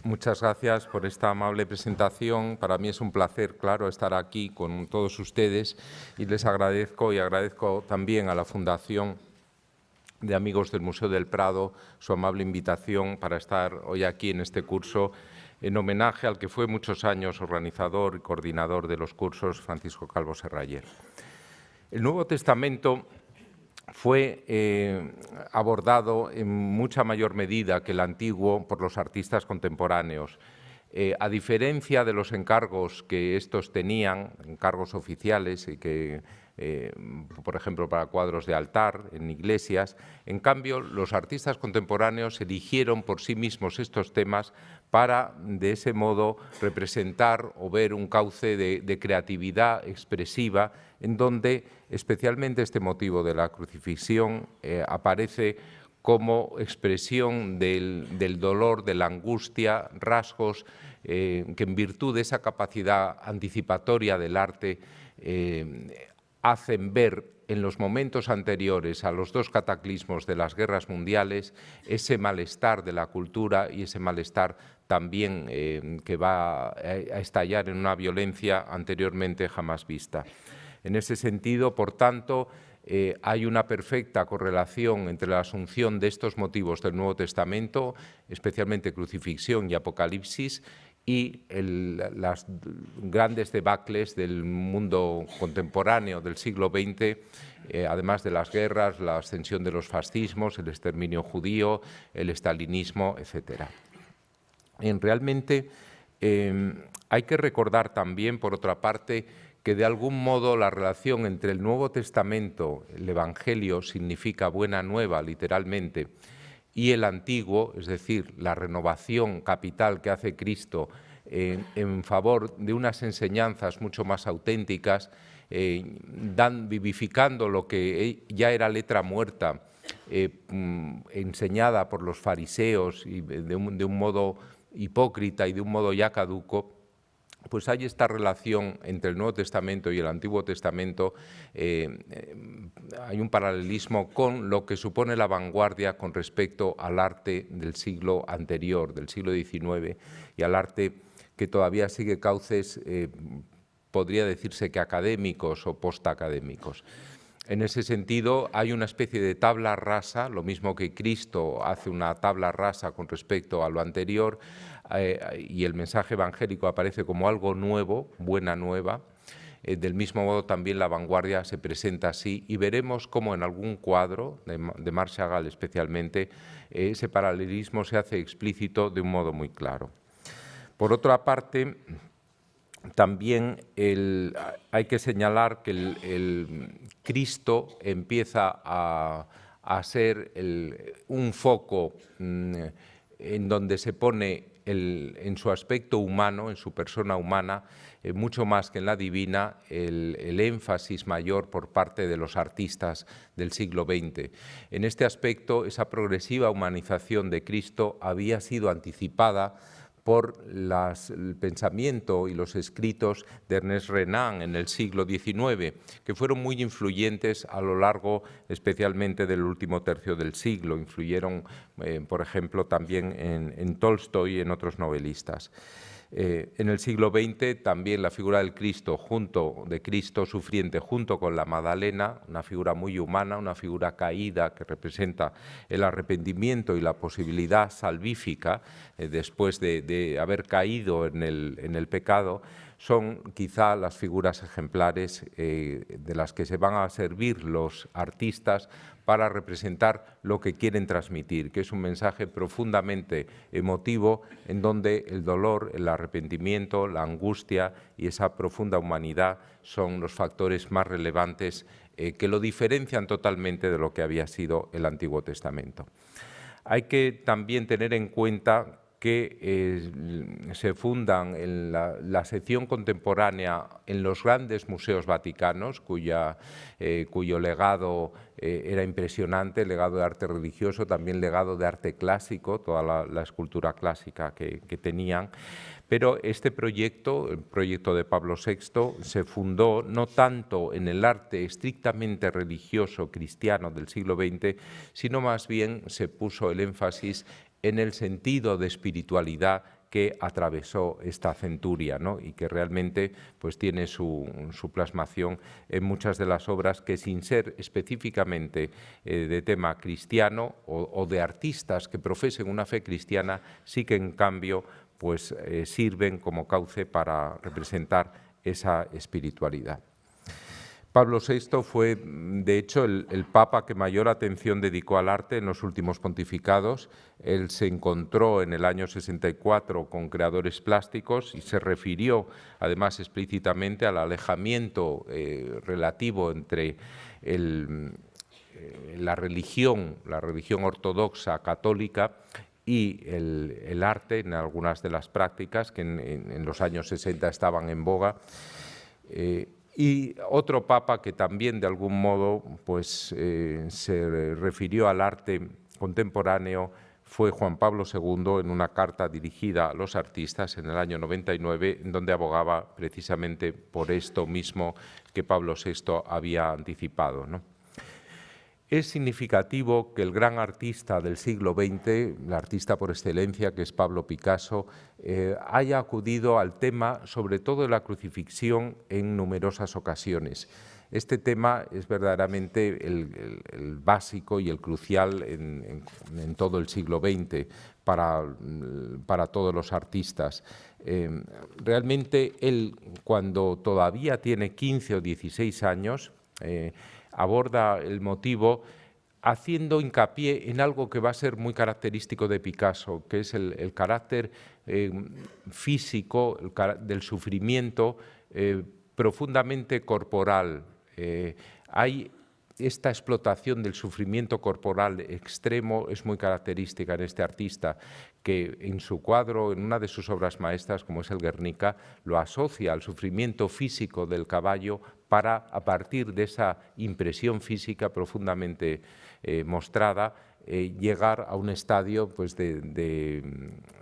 Muchas gracias por esta amable presentación. Para mí es un placer, claro, estar aquí con todos ustedes y les agradezco también a la Fundación de Amigos del Museo del Prado su amable invitación para estar hoy aquí en este curso en homenaje al que fue muchos años organizador y coordinador de los cursos, Francisco Calvo Serraller. El Nuevo Testamento fue abordado en mucha mayor medida que el Antiguo por los artistas contemporáneos. A diferencia de los encargos que estos tenían, encargos oficiales, por ejemplo, para cuadros de altar en iglesias, en cambio, los artistas contemporáneos eligieron por sí mismos estos temas para, de ese modo, representar o ver un cauce de creatividad expresiva en donde especialmente este motivo de la crucifixión aparece como expresión del dolor, de la angustia, rasgos que en virtud de esa capacidad anticipatoria del arte hacen ver en los momentos anteriores a los dos cataclismos de las guerras mundiales ese malestar de la cultura y ese malestar también que va a estallar en una violencia anteriormente jamás vista. En ese sentido, por tanto, hay una perfecta correlación entre la asunción de estos motivos del Nuevo Testamento, especialmente crucifixión y Apocalipsis, y las grandes debacles del mundo contemporáneo del siglo XX, además de las guerras, la ascensión de los fascismos, el exterminio judío, el estalinismo, etc. Realmente hay que recordar también, por otra parte, que de algún modo la relación entre el Nuevo Testamento, el Evangelio significa buena nueva literalmente, y el Antiguo, es decir, la renovación capital que hace Cristo en favor de unas enseñanzas mucho más auténticas, vivificando lo que ya era letra muerta, enseñada por los fariseos y de un modo hipócrita y de un modo ya caduco, pues hay esta relación entre el Nuevo Testamento y el Antiguo Testamento, hay un paralelismo con lo que supone la vanguardia con respecto al arte del siglo anterior, del siglo XIX, y al arte que todavía sigue cauces, podría decirse que académicos o postacadémicos. En ese sentido, hay una especie de tabla rasa, lo mismo que Cristo hace una tabla rasa con respecto a lo anterior, y el mensaje evangélico aparece como algo nuevo, buena nueva. Del mismo modo, también la vanguardia se presenta así, y veremos cómo en algún cuadro, de Marc Chagall especialmente, ese paralelismo se hace explícito de un modo muy claro. Por otra parte, también hay que señalar que el Cristo empieza a ser un foco en donde se pone en su aspecto humano, en su persona humana, mucho más que en la divina, el énfasis mayor por parte de los artistas del siglo XX. En este aspecto, esa progresiva humanización de Cristo había sido anticipada por el pensamiento y los escritos de Ernest Renan en el siglo XIX, que fueron muy influyentes a lo largo especialmente del último tercio del siglo. Influyeron, por ejemplo, también en Tolstoy y en otros novelistas. En el siglo XX también la figura del Cristo, de Cristo sufriente junto con la Magdalena, una figura muy humana, una figura caída que representa el arrepentimiento y la posibilidad salvífica después de haber caído en el pecado, son quizá las figuras ejemplares de las que se van a servir los artistas para representar lo que quieren transmitir, que es un mensaje profundamente emotivo en donde el dolor, el arrepentimiento, la angustia y esa profunda humanidad son los factores más relevantes que lo diferencian totalmente de lo que había sido el Antiguo Testamento. Hay que también tener en cuenta que se fundan en la sección contemporánea en los grandes museos vaticanos, cuyo legado era impresionante, legado de arte religioso, también legado de arte clásico, toda la escultura clásica que tenían. Pero este proyecto, el proyecto de Pablo VI, se fundó no tanto en el arte estrictamente religioso cristiano del siglo XX, sino más bien se puso el énfasis en el sentido de espiritualidad que atravesó esta centuria, ¿no? Y que realmente pues, tiene su plasmación en muchas de las obras que, sin ser específicamente de tema cristiano o de artistas que profesen una fe cristiana, sí que en cambio pues, sirven como cauce para representar esa espiritualidad. Pablo VI fue, de hecho, el papa que mayor atención dedicó al arte en los últimos pontificados. Él se encontró en el año 64 con creadores plásticos y se refirió, además, explícitamente al alejamiento relativo entre la religión ortodoxa católica y el arte en algunas de las prácticas que en los años 60 estaban en boga. Y otro papa que también de algún modo pues, se refirió al arte contemporáneo fue Juan Pablo II en una carta dirigida a los artistas en el año 99, en donde abogaba precisamente por esto mismo que Pablo VI había anticipado, ¿no? Es significativo que el gran artista del siglo XX, el artista por excelencia que es Pablo Picasso, haya acudido al tema, sobre todo de la crucifixión, en numerosas ocasiones. Este tema es verdaderamente el básico y el crucial en todo el siglo XX para todos los artistas. Realmente él, cuando todavía tiene 15 o 16 años, aborda el motivo haciendo hincapié en algo que va a ser muy característico de Picasso, que es el carácter físico del sufrimiento profundamente corporal. Hay esta explotación del sufrimiento corporal extremo es muy característica en este artista, que en su cuadro, en una de sus obras maestras, como es el Guernica, lo asocia al sufrimiento físico del caballo para, a partir de esa impresión física profundamente mostrada, llegar a un estadio pues, de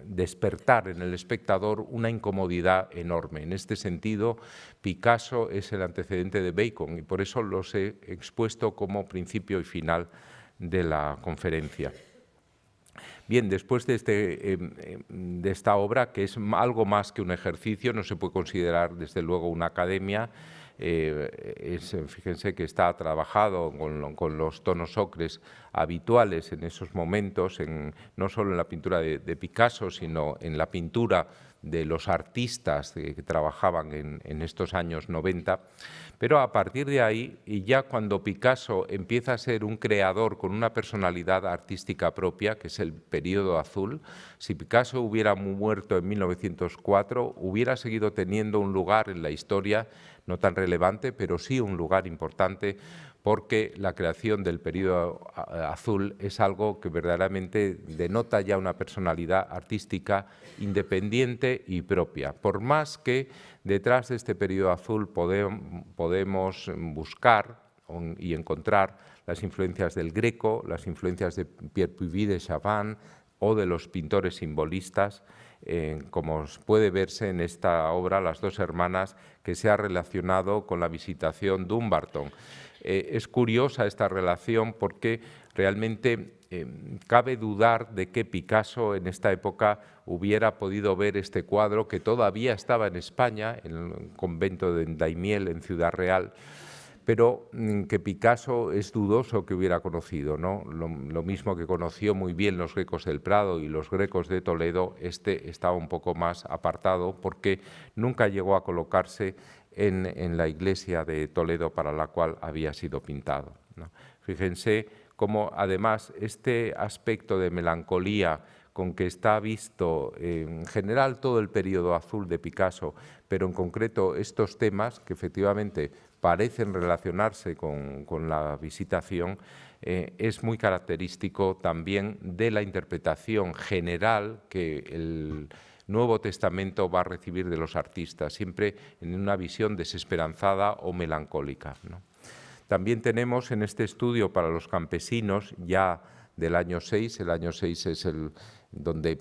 despertar en el espectador una incomodidad enorme. En este sentido, Picasso es el antecedente de Bacon y por eso los he expuesto como principio y final de la conferencia. Bien, después de esta obra, que es algo más que un ejercicio, no se puede considerar desde luego una academia, fíjense que está trabajado con los tonos ocres habituales en esos momentos, no solo en la pintura de Picasso, sino en la pintura de los artistas que trabajaban en estos años 90, pero a partir de ahí, y ya cuando Picasso empieza a ser un creador con una personalidad artística propia, que es el periodo azul, si Picasso hubiera muerto en 1904, hubiera seguido teniendo un lugar en la historia, no tan relevante, pero sí un lugar importante, porque la creación del periodo azul es algo que verdaderamente denota ya una personalidad artística independiente y propia. Por más que detrás de este periodo azul podemos buscar y encontrar las influencias del Greco, las influencias de Pierre Puvis de Chavannes o de los pintores simbolistas, como puede verse en esta obra, Las dos hermanas, que se ha relacionado con la Visitación Dumbarton. Es curiosa esta relación porque realmente cabe dudar de que Picasso en esta época hubiera podido ver este cuadro que todavía estaba en España, en el convento de Daimiel, en Ciudad Real, pero que Picasso es dudoso que hubiera conocido, ¿no? Lo mismo que conoció muy bien los Grecos del Prado y los Grecos de Toledo, este estaba un poco más apartado porque nunca llegó a colocarse en la iglesia de Toledo para la cual había sido pintado, ¿no? Fíjense cómo además este aspecto de melancolía con que está visto en general todo el periodo azul de Picasso, pero en concreto estos temas que efectivamente parecen relacionarse con la Visitación, es muy característico también de la interpretación general que el Nuevo Testamento va a recibir de los artistas, siempre en una visión desesperanzada o melancólica, ¿no? También tenemos en este estudio para los campesinos ya del año 6, el año 6 es donde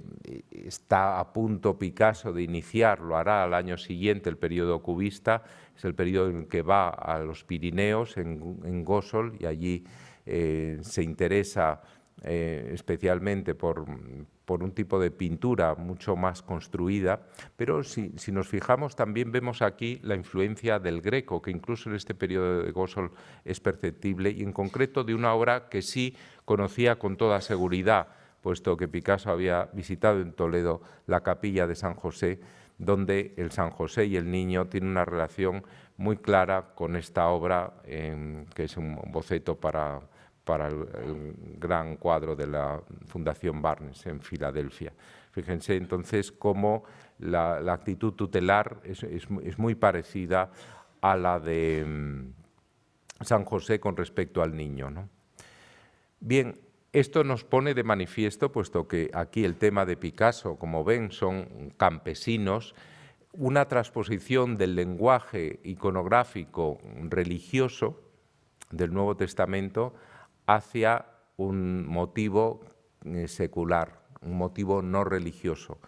está a punto Picasso de iniciar, lo hará al año siguiente, el periodo cubista, es el periodo en que va a los Pirineos, en Gósol, y allí se interesa especialmente por un tipo de pintura mucho más construida, pero si nos fijamos también vemos aquí la influencia del Greco, que incluso en este periodo de Gossol es perceptible, y en concreto de una obra que sí conocía con toda seguridad, puesto que Picasso había visitado en Toledo la capilla de San José, donde el San José y el niño tienen una relación muy clara con esta obra, que es un boceto para el gran cuadro de la Fundación Barnes en Filadelfia. Fíjense entonces cómo la actitud tutelar es muy parecida a la de San José con respecto al niño, ¿no? Bien, esto nos pone de manifiesto, puesto que aquí el tema de Picasso, como ven, son campesinos, una transposición del lenguaje iconográfico religioso del Nuevo Testamento hacia un motivo secular, un motivo no religioso,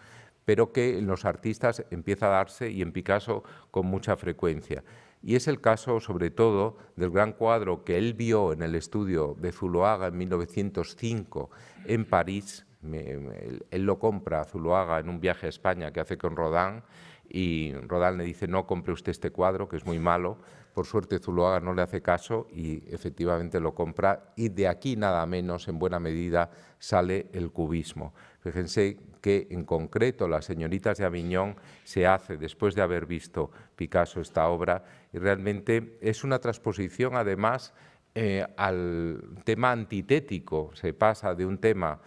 pero que en los artistas empieza a darse, y en Picasso con mucha frecuencia. Y es el caso, sobre todo, del gran cuadro que él vio en el estudio de Zuloaga en 1905 en París. Él lo compra a Zuloaga en un viaje a España que hace con Rodin, y Rodin le dice: no compre usted este cuadro, que es muy malo. Por suerte Zuloaga no le hace caso y efectivamente lo compra, y de aquí nada menos, en buena medida, sale el cubismo. Fíjense que en concreto Las señoritas de Aviñón se hace después de haber visto Picasso esta obra, y realmente es una transposición además al tema antitético. Se pasa de un tema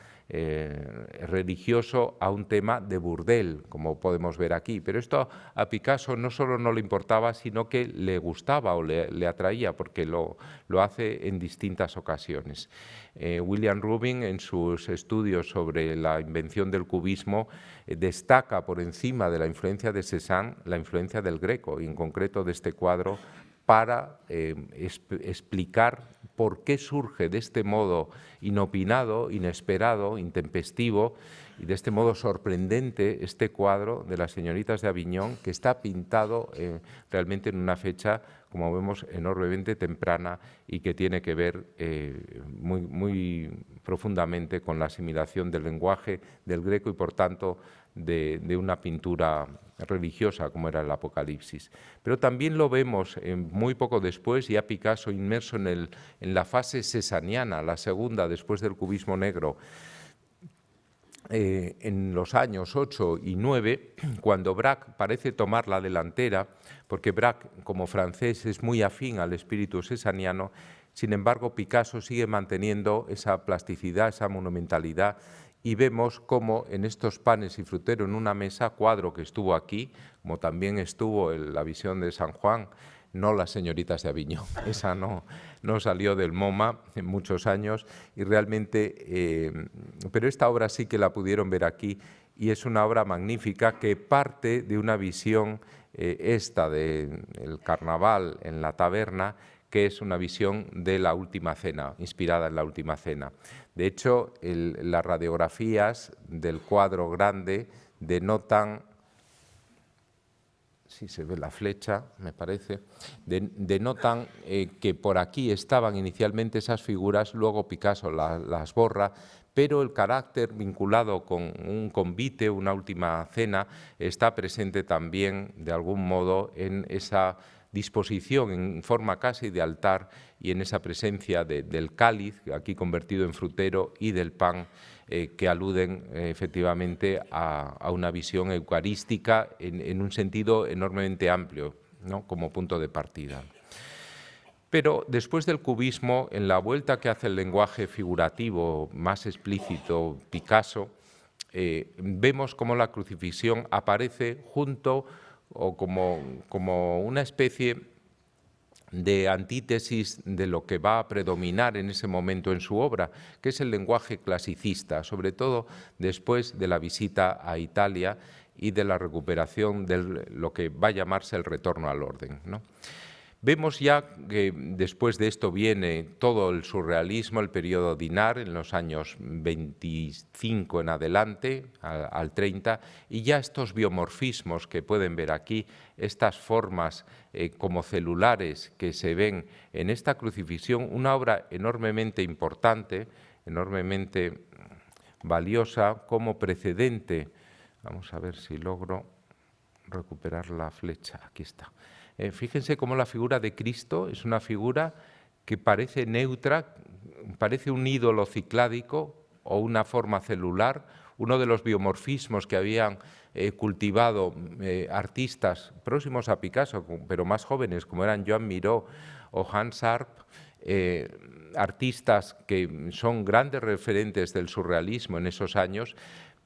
religioso a un tema de burdel, como podemos ver aquí. Pero esto a Picasso no solo no le importaba, sino que le gustaba o le atraía, porque lo hace en distintas ocasiones. William Rubin, en sus estudios sobre la invención del cubismo, destaca por encima de la influencia de Cézanne la influencia del Greco, y en concreto de este cuadro, para explicar por qué surge de este modo inopinado, inesperado, intempestivo, y de este modo sorprendente este cuadro de Las señoritas de Aviñón, que está pintado realmente en una fecha, como vemos, enormemente temprana, y que tiene que ver muy profundamente con la asimilación del lenguaje del Greco y, por tanto, de una pintura religiosa como era el Apocalipsis. Pero también lo vemos muy poco después, ya Picasso inmerso en la fase cesaniana, la segunda después del cubismo negro, en los años 8 y 9, cuando Braque parece tomar la delantera, porque Braque, como francés, es muy afín al espíritu cesaniano. Sin embargo, Picasso sigue manteniendo esa plasticidad, esa monumentalidad, y vemos cómo en estos Panes y Frutero en una mesa, cuadro que estuvo aquí, como también estuvo en la visión de San Juan, no Las señoritas de Aviñón, esa no salió del MoMA en muchos años, y realmente, pero esta obra sí que la pudieron ver aquí, y es una obra magnífica que parte de una visión esta del carnaval en la taberna, que es una visión de la Última Cena, inspirada en la Última Cena. De hecho, las radiografías del cuadro grande denotan, si se ve la flecha, me parece, denotan que por aquí estaban inicialmente esas figuras, luego Picasso las borra, pero el carácter vinculado con un convite, una última cena, está presente también de algún modo en esa disposición en forma casi de altar, y en esa presencia del cáliz, aquí convertido en frutero, y del pan, que aluden efectivamente a una visión eucarística en un sentido enormemente amplio, ¿no?, como punto de partida. Pero después del cubismo, en la vuelta que hace el lenguaje figurativo más explícito Picasso, vemos cómo la crucifixión aparece junto, o como una especie de antítesis de lo que va a predominar en ese momento en su obra, que es el lenguaje clasicista, sobre todo después de la visita a Italia y de la recuperación de lo que va a llamarse el retorno al orden, ¿no? Vemos ya que después de esto viene todo el surrealismo, el periodo Dinard, en los años 25 en adelante, al 30, y ya estos biomorfismos que pueden ver aquí, estas formas como celulares que se ven en esta crucifixión, una obra enormemente importante, enormemente valiosa como precedente. Vamos a ver si logro recuperar la flecha. Aquí está. Fíjense cómo la figura de Cristo es una figura que parece neutra, parece un ídolo cicládico o una forma celular. Uno de los biomorfismos que habían cultivado artistas próximos a Picasso, pero más jóvenes, como eran Joan Miró o Hans Arp, artistas que son grandes referentes del surrealismo en esos años,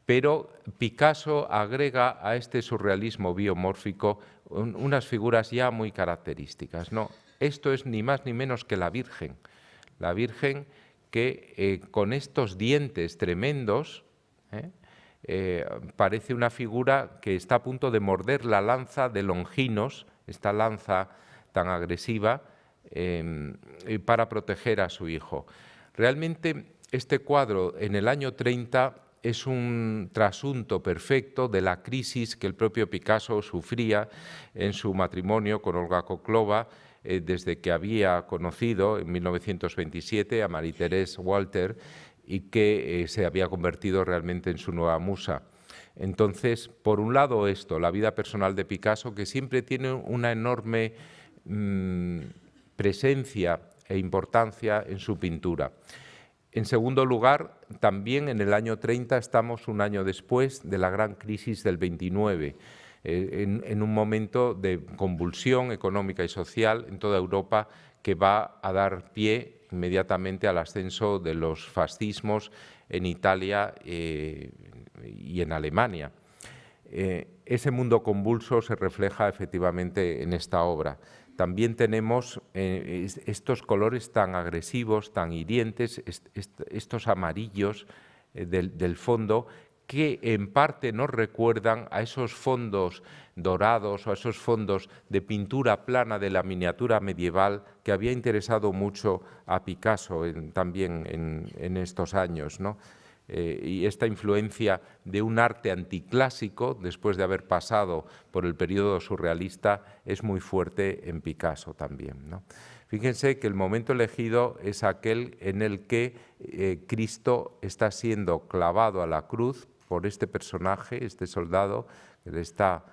pero Picasso agrega a este surrealismo biomórfico unas figuras ya muy características, ¿no? Esto es ni más ni menos que la Virgen que con estos dientes tremendos parece una figura que está a punto de morder la lanza de Longinos, esta lanza tan agresiva, para proteger a su hijo. Realmente este cuadro en el año 30 es un trasunto perfecto de la crisis que el propio Picasso sufría en su matrimonio con Olga Koklova, desde que había conocido en 1927 a Marie-Thérèse Walter y que se había convertido realmente en su nueva musa. Entonces, por un lado esto, la vida personal de Picasso, que siempre tiene una enorme presencia e importancia en su pintura. En segundo lugar, también en el año 30 estamos un año después de la gran crisis del 29, en un momento de convulsión económica y social en toda Europa que va a dar pie inmediatamente al ascenso de los fascismos en Italia y en Alemania. Ese mundo convulso se refleja efectivamente en esta obra. También tenemos estos colores tan agresivos, tan hirientes, estos amarillos del fondo, que en parte nos recuerdan a esos fondos dorados o a esos fondos de pintura plana de la miniatura medieval que había interesado mucho a Picasso también en estos años, ¿no? Y esta influencia de un arte anticlásico, después de haber pasado por el periodo surrealista, es muy fuerte en Picasso también, ¿no? Fíjense que el momento elegido es aquel en el que Cristo está siendo clavado a la cruz por este personaje, este soldado, que le está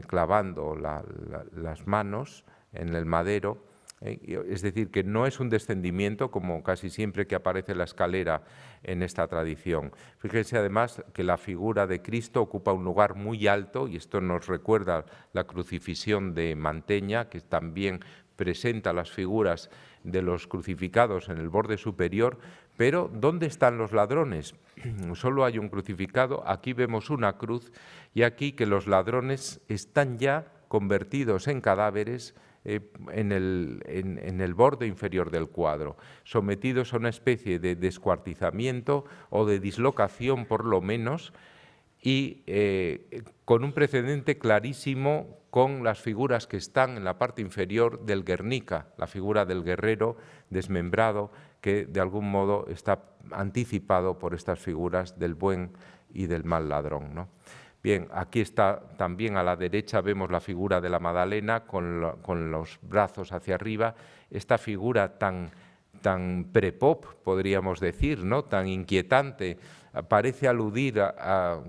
clavando las manos en el madero. Es decir, que no es un descendimiento como casi siempre que aparece la escalera en esta tradición. Fíjense además que la figura de Cristo ocupa un lugar muy alto y esto nos recuerda la crucifixión de Manteña, que también presenta las figuras de los crucificados en el borde superior, pero ¿dónde están los ladrones? Solo hay un crucificado, aquí vemos una cruz y aquí que los ladrones están ya convertidos en cadáveres en el borde inferior del cuadro, sometidos a una especie de descuartizamiento o de dislocación por lo menos, y con un precedente clarísimo con las figuras que están en la parte inferior del Guernica, la figura del guerrero desmembrado que de algún modo está anticipado por estas figuras del buen y del mal ladrón, ¿no? Bien, aquí está también a la derecha, vemos la figura de la Magdalena con los brazos hacia arriba, esta figura tan pre-pop, podríamos decir, ¿no? Tan inquietante, parece aludir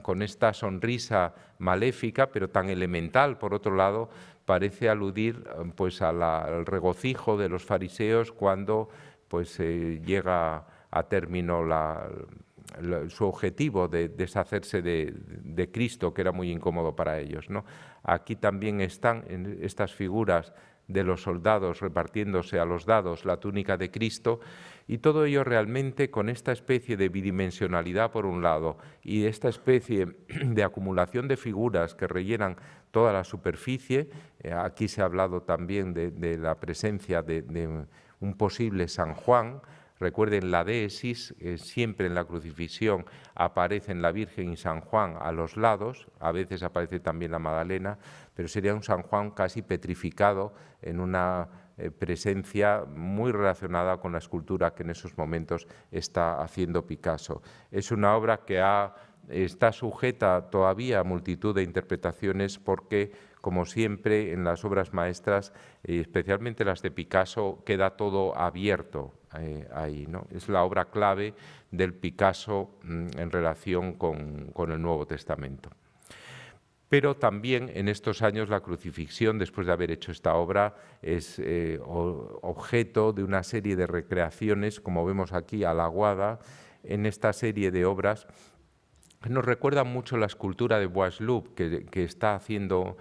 con esta sonrisa maléfica, pero tan elemental, por otro lado, parece aludir pues, al regocijo de los fariseos cuando pues, llega a término su objetivo de deshacerse de Cristo, que era muy incómodo para ellos, ¿no? Aquí también están en estas figuras de los soldados repartiéndose a los dados la túnica de Cristo, y todo ello realmente con esta especie de bidimensionalidad por un lado y esta especie de acumulación de figuras que rellenan toda la superficie. Aquí se ha hablado también de la presencia de un posible San Juan. Recuerden la déesis, siempre en la crucifixión aparecen la Virgen y San Juan a los lados, a veces aparece también la Magdalena, pero sería un San Juan casi petrificado en una presencia muy relacionada con la escultura que en esos momentos está haciendo Picasso. Es una obra que está sujeta todavía a multitud de interpretaciones porque, como siempre en las obras maestras, especialmente las de Picasso, queda todo abierto. ahí, ¿no? Es la obra clave del Picasso en relación con el Nuevo Testamento. Pero también en estos años la crucifixión, después de haber hecho esta obra, es objeto de una serie de recreaciones, como vemos aquí, a la Aguada, en esta serie de obras. Nos recuerda mucho la escultura de Boisloup que está haciendo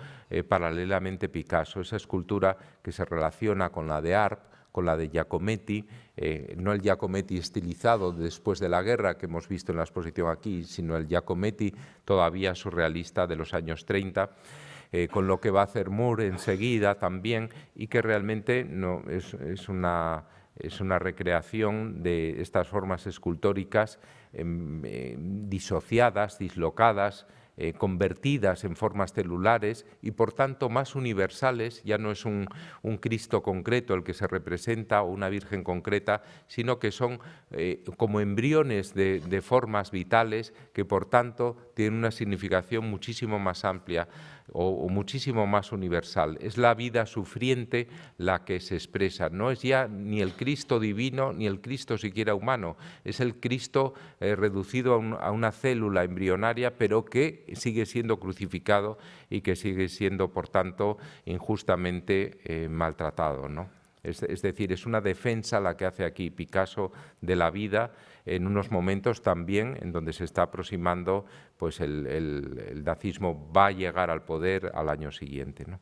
paralelamente Picasso, esa escultura que se relaciona con la de Arp, con la de Giacometti, no el Giacometti estilizado después de la guerra que hemos visto en la exposición aquí, sino el Giacometti todavía surrealista de los años 30, con lo que va a hacer Moore enseguida también, y que realmente no, es una recreación de estas formas escultóricas disociadas, dislocadas, convertidas en formas celulares y por tanto más universales. Ya no es un Cristo concreto el que se representa o una Virgen concreta, sino que son como embriones de formas vitales que por tanto tienen una significación muchísimo más amplia o muchísimo más universal. Es la vida sufriente la que se expresa, no es ya ni el Cristo divino ni el Cristo siquiera humano, es el Cristo reducido a una célula embrionaria, pero que sigue siendo crucificado y que sigue siendo, por tanto, injustamente maltratado, ¿no? Es decir, es una defensa la que hace aquí Picasso de la vida en unos momentos también en donde se está aproximando, pues el nazismo va a llegar al poder al año siguiente, ¿no?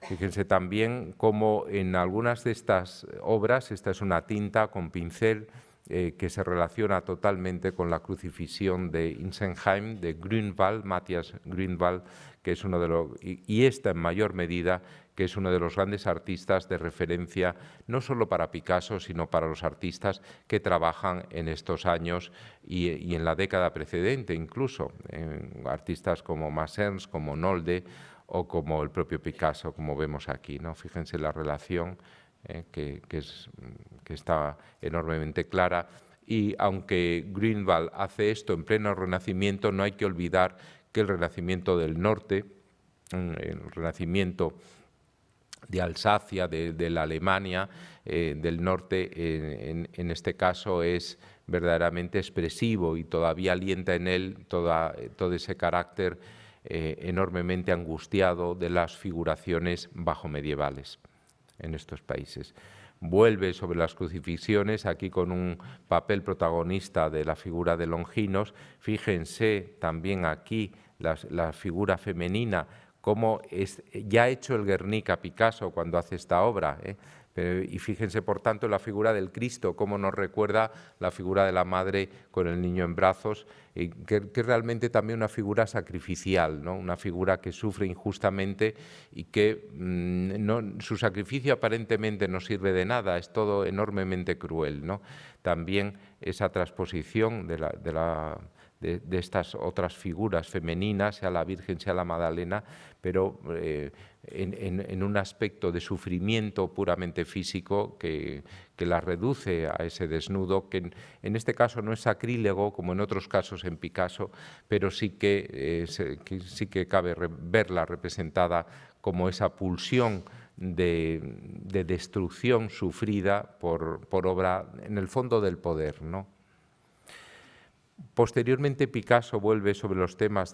Fíjense también cómo en algunas de estas obras, esta es una tinta con pincel que se relaciona totalmente con la crucifixión de Insenheim, de Grünwald, Matthias Grünwald, que es uno de los, y esta en mayor medida, que es uno de los grandes artistas de referencia, no solo para Picasso, sino para los artistas que trabajan en estos años y en la década precedente, incluso, artistas como Massens, como Nolde o como el propio Picasso, como vemos aquí, ¿no? Fíjense la relación que está enormemente clara. Y aunque Grünwald hace esto en pleno Renacimiento, no hay que olvidar que el Renacimiento del Norte, el Renacimiento de Alsacia, de la Alemania del norte, en este caso es verdaderamente expresivo y todavía alienta en él todo ese carácter enormemente angustiado de las figuraciones bajomedievales en estos países. Vuelve sobre las crucifixiones, aquí con un papel protagonista de la figura de Longinos. Fíjense también aquí la figura femenina, cómo ya ha hecho el Guernica Picasso cuando hace esta obra, y fíjense, por tanto, la figura del Cristo, cómo nos recuerda la figura de la madre con el niño en brazos, que es realmente también una figura sacrificial, ¿no? Una figura que sufre injustamente y que su sacrificio aparentemente no sirve de nada, es todo enormemente cruel, ¿no? También esa transposición de estas otras figuras femeninas, sea la Virgen, sea la Magdalena, pero en un aspecto de sufrimiento puramente físico que la reduce a ese desnudo, que en este caso no es sacrílego como en otros casos en Picasso, pero sí que cabe verla representada como esa pulsión de destrucción sufrida por obra, en el fondo, del poder, ¿no? Posteriormente Picasso vuelve sobre los temas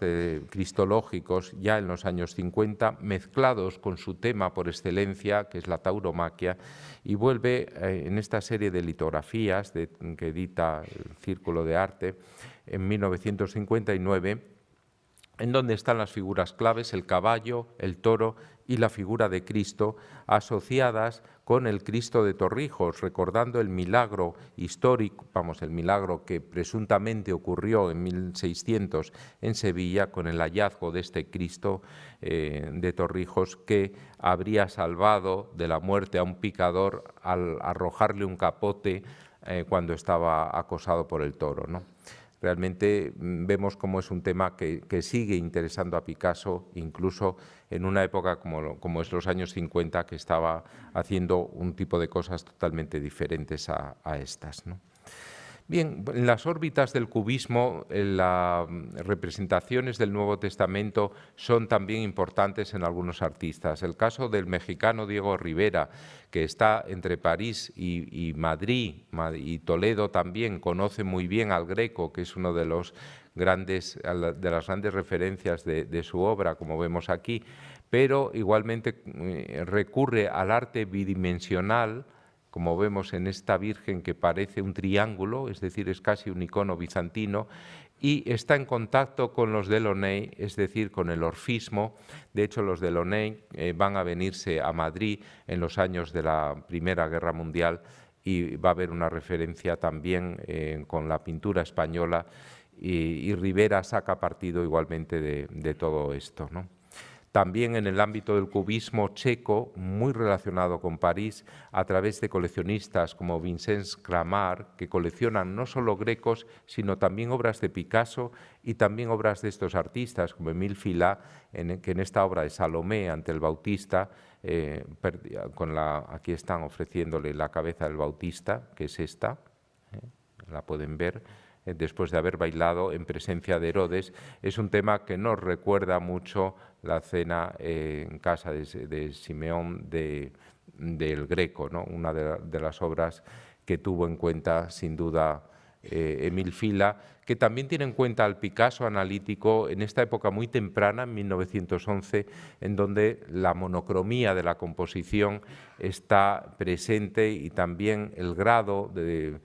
cristológicos ya en los años 50, mezclados con su tema por excelencia, que es la tauromaquia, y vuelve en esta serie de litografías que edita el Círculo de Arte en 1959, en donde están las figuras claves, el caballo, el toro y la figura de Cristo, asociadas con el Cristo de Torrijos, recordando el milagro histórico, el milagro que presuntamente ocurrió en 1600 en Sevilla, con el hallazgo de este Cristo de Torrijos, que habría salvado de la muerte a un picador al arrojarle un capote cuando estaba acosado por el toro, ¿no? Realmente vemos cómo es un tema que sigue interesando a Picasso, incluso en una época como es los años 50, que estaba haciendo un tipo de cosas totalmente diferentes a estas, ¿no? Bien, en las órbitas del cubismo, las representaciones del Nuevo Testamento son también importantes en algunos artistas. El caso del mexicano Diego Rivera, que está entre París y Madrid, y Toledo también, conoce muy bien al Greco, que es uno de las grandes referencias de su obra, como vemos aquí, pero igualmente recurre al arte bidimensional, como vemos en esta Virgen que parece un triángulo, es decir, es casi un icono bizantino, y está en contacto con los Delaunay, es decir, con el orfismo. De hecho, los Delaunay van a venirse a Madrid en los años de la Primera Guerra Mundial y va a haber una referencia también con la pintura española, y Rivera saca partido igualmente de todo esto, ¿no? También en el ámbito del cubismo checo, muy relacionado con París, a través de coleccionistas como Vincent Kramar, que coleccionan no solo grecos, sino también obras de Picasso y también obras de estos artistas, como Émile Fillat, que en esta obra de Salomé ante el Bautista, aquí están ofreciéndole la cabeza del Bautista, que es esta, la pueden ver, después de haber bailado en presencia de Herodes. Es un tema que nos recuerda mucho la cena en casa de Simeón del Greco, ¿no? Una de las obras que tuvo en cuenta sin duda Émile Fillat, que también tiene en cuenta al Picasso analítico en esta época muy temprana, en 1911, en donde la monocromía de la composición está presente y también el grado de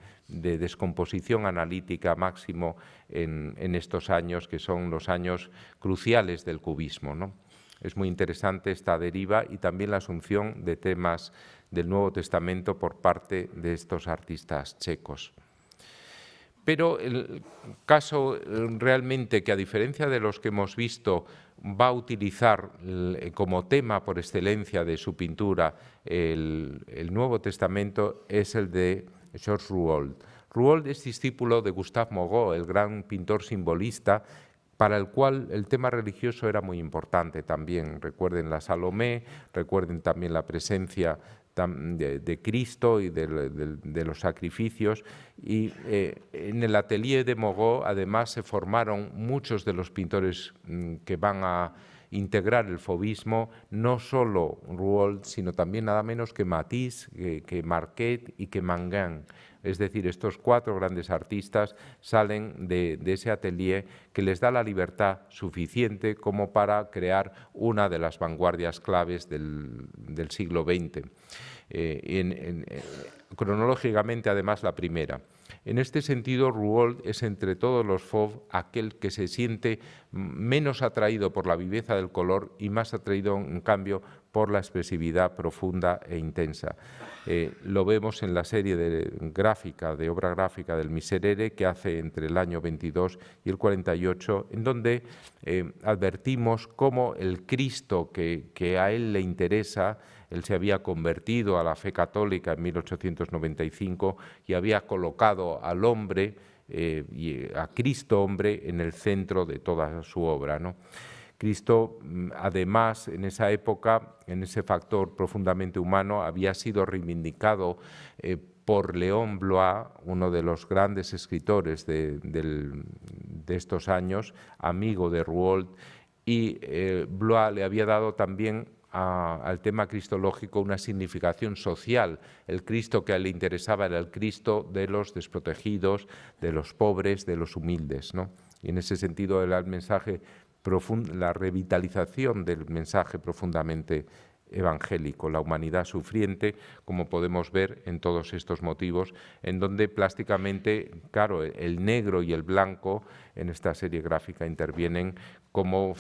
descomposición analítica máximo en estos años, que son los años cruciales del cubismo, ¿no? Es muy interesante esta deriva y también la asunción de temas del Nuevo Testamento por parte de estos artistas checos. Pero el caso realmente que, a diferencia de los que hemos visto, va a utilizar como tema por excelencia de su pintura el Nuevo Testamento es el de Georges Rouault. Rouault es discípulo de Gustave Moreau, el gran pintor simbolista, para el cual el tema religioso era muy importante también. Recuerden la Salomé, recuerden también la presencia de Cristo y de los sacrificios. Y en el atelier de Moreau, además, se formaron muchos de los pintores que van a integrar el fauvismo, no solo Rouault, sino también nada menos que Matisse, que Marquet y que Mangin. Es decir, estos cuatro grandes artistas salen de ese atelier que les da la libertad suficiente como para crear una de las vanguardias claves del siglo XX. Cronológicamente, además, la primera. En este sentido, Rouault es, entre todos los fauves, aquel que se siente menos atraído por la viveza del color y más atraído, en cambio, por la expresividad profunda e intensa. Lo vemos en la serie de obra gráfica del Miserere, que hace entre el año 22 y el 48, en donde advertimos cómo el Cristo que a él le interesa, él se había convertido a la fe católica en 1895 y había colocado al hombre, y a Cristo hombre, en el centro de toda su obra, ¿no? Cristo, además, en esa época, en ese factor profundamente humano, había sido reivindicado por Léon Bloy, uno de los grandes escritores de estos años, amigo de Rouault, y Bloy le había dado también al tema cristológico una significación social. El Cristo que a él le interesaba era el Cristo de los desprotegidos, de los pobres, de los humildes, ¿no? Y en ese sentido era el mensaje profundo, la revitalización del mensaje profundamente evangélico, la humanidad sufriente, como podemos ver en todos estos motivos, en donde plásticamente, claro, el negro y el blanco en esta serie gráfica intervienen como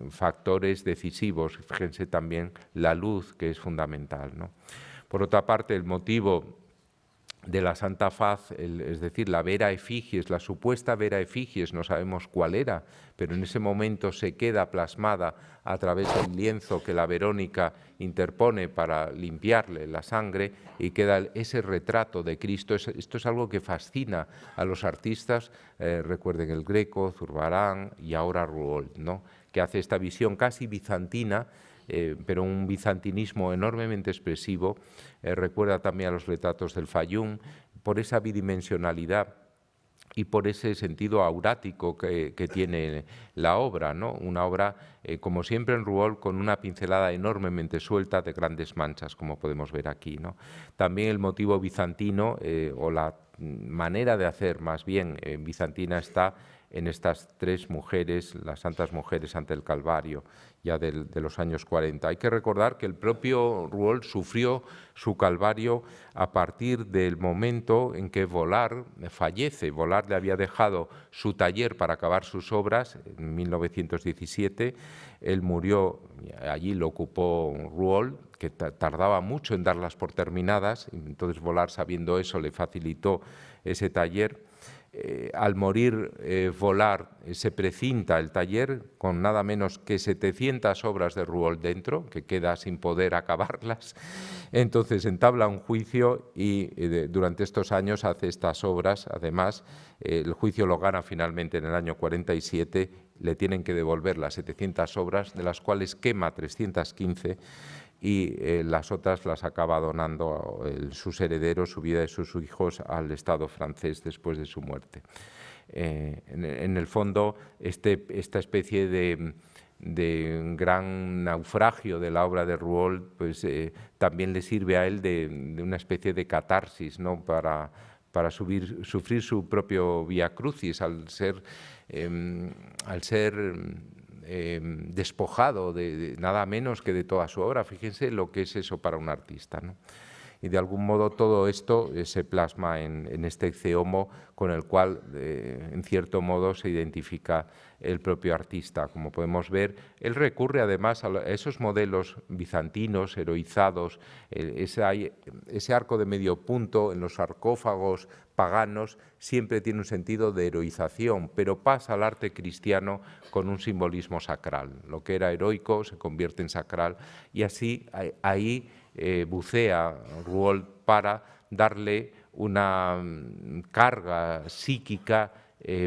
factores decisivos. Fíjense también la luz, que es fundamental, ¿no? Por otra parte, el motivo de la Santa Faz, es decir, la vera efigies, la supuesta vera efigies, no sabemos cuál era, pero en ese momento se queda plasmada a través del lienzo que la Verónica interpone para limpiarle la sangre y queda ese retrato de Cristo. Esto es algo que fascina a los artistas, recuerden el Greco, Zurbarán y ahora Rouault, ¿no? Que hace esta visión casi bizantina, pero un bizantinismo enormemente expresivo. Recuerda también a los retratos del Fayum por esa bidimensionalidad y por ese sentido aurático que tiene la obra, ¿no? Una obra, como siempre en Rouault, con una pincelada enormemente suelta de grandes manchas, como podemos ver aquí, ¿no? También el motivo bizantino, o la manera de hacer más bien bizantina, está en estas tres mujeres, las santas mujeres ante el Calvario, ya de los años 40. Hay que recordar que el propio Rouault sufrió su Calvario a partir del momento en que Vollard fallece. Vollard le había dejado su taller para acabar sus obras en 1917. Él murió, allí lo ocupó Rouault, que tardaba mucho en darlas por terminadas. Entonces Vollard, sabiendo eso, le facilitó ese taller. Al morir Vollard, se precinta el taller con nada menos que 700 obras de Rouault dentro, que queda sin poder acabarlas. Entonces entabla un juicio y durante estos años hace estas obras. Además, el juicio lo gana finalmente en el año 47, le tienen que devolver las 700 obras, de las cuales quema 315, y las otras las acaba donando sus herederos, su vida y sus hijos, al Estado francés después de su muerte. En el fondo, esta especie de gran naufragio de la obra de Rouault, pues también le sirve a él de una especie de catarsis, ¿no? para sufrir su propio vía crucis, al ser despojado de nada menos que de toda su obra. Fíjense lo que es eso para un artista, ¿no? Y de algún modo todo esto se plasma en este Ecce Homo, con el cual en cierto modo se identifica el propio artista. Como podemos ver, él recurre además a esos modelos bizantinos heroizados, ese arco de medio punto en los sarcófagos paganos siempre tiene un sentido de heroización, pero pasa al arte cristiano con un simbolismo sacral. Lo que era heroico se convierte en sacral, y así ahí bucea Rouault para darle una carga psíquica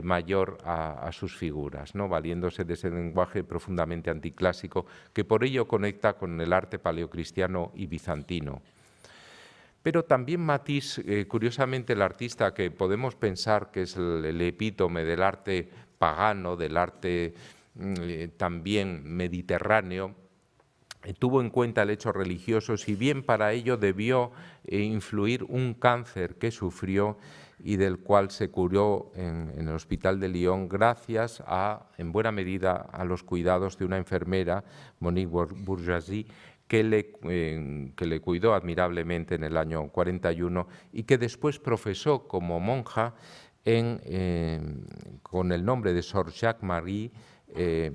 mayor a sus figuras, ¿no? Valiéndose de ese lenguaje profundamente anticlásico, que por ello conecta con el arte paleocristiano y bizantino. Pero también Matisse, curiosamente el artista que podemos pensar que es el epítome del arte pagano, del arte también mediterráneo, tuvo en cuenta el hecho religioso, si bien para ello debió influir un cáncer que sufrió y del cual se curó en el Hospital de Lyon gracias en buena medida, a los cuidados de una enfermera, Monique Bourgeoisie, que le cuidó admirablemente en el año 41 y que después profesó como monja con el nombre de Sor Jacques Marie.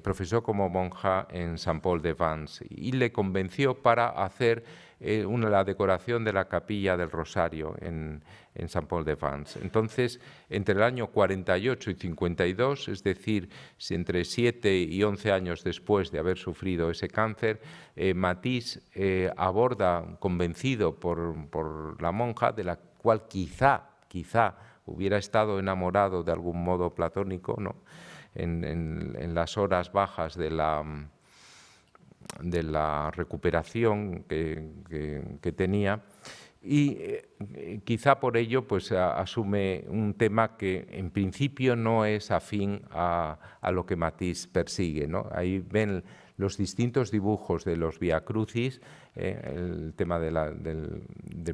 Profesó como monja en Saint-Paul-de-Vence y le convenció para hacer la decoración de la capilla del Rosario en Saint-Paul-de-Vence. Entonces, entre el año 48 y 52, es decir, entre 7 y 11 años después de haber sufrido ese cáncer, Matisse aborda, convencido por la monja, de la cual quizá hubiera estado enamorado de algún modo platónico, ¿no? En las horas bajas de la recuperación que tenía, y quizá por ello pues asume un tema que en principio no es afín a lo que Matisse persigue, ¿no? Ahí ven los distintos dibujos de los Vía Crucis, el tema del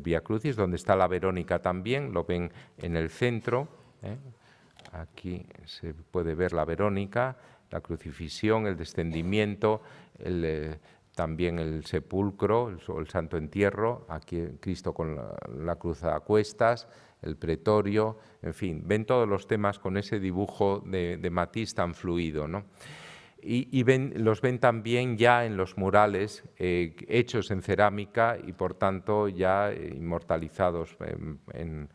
Vía Crucis, donde está la Verónica también, lo ven en el centro. Aquí se puede ver la Verónica, la crucifixión, el descendimiento, también el sepulcro, el santo entierro, aquí Cristo con la cruz a cuestas, el pretorio, en fin, ven todos los temas con ese dibujo de Matisse tan fluido, ¿no? Y los ven también ya en los murales hechos en cerámica y por tanto ya inmortalizados en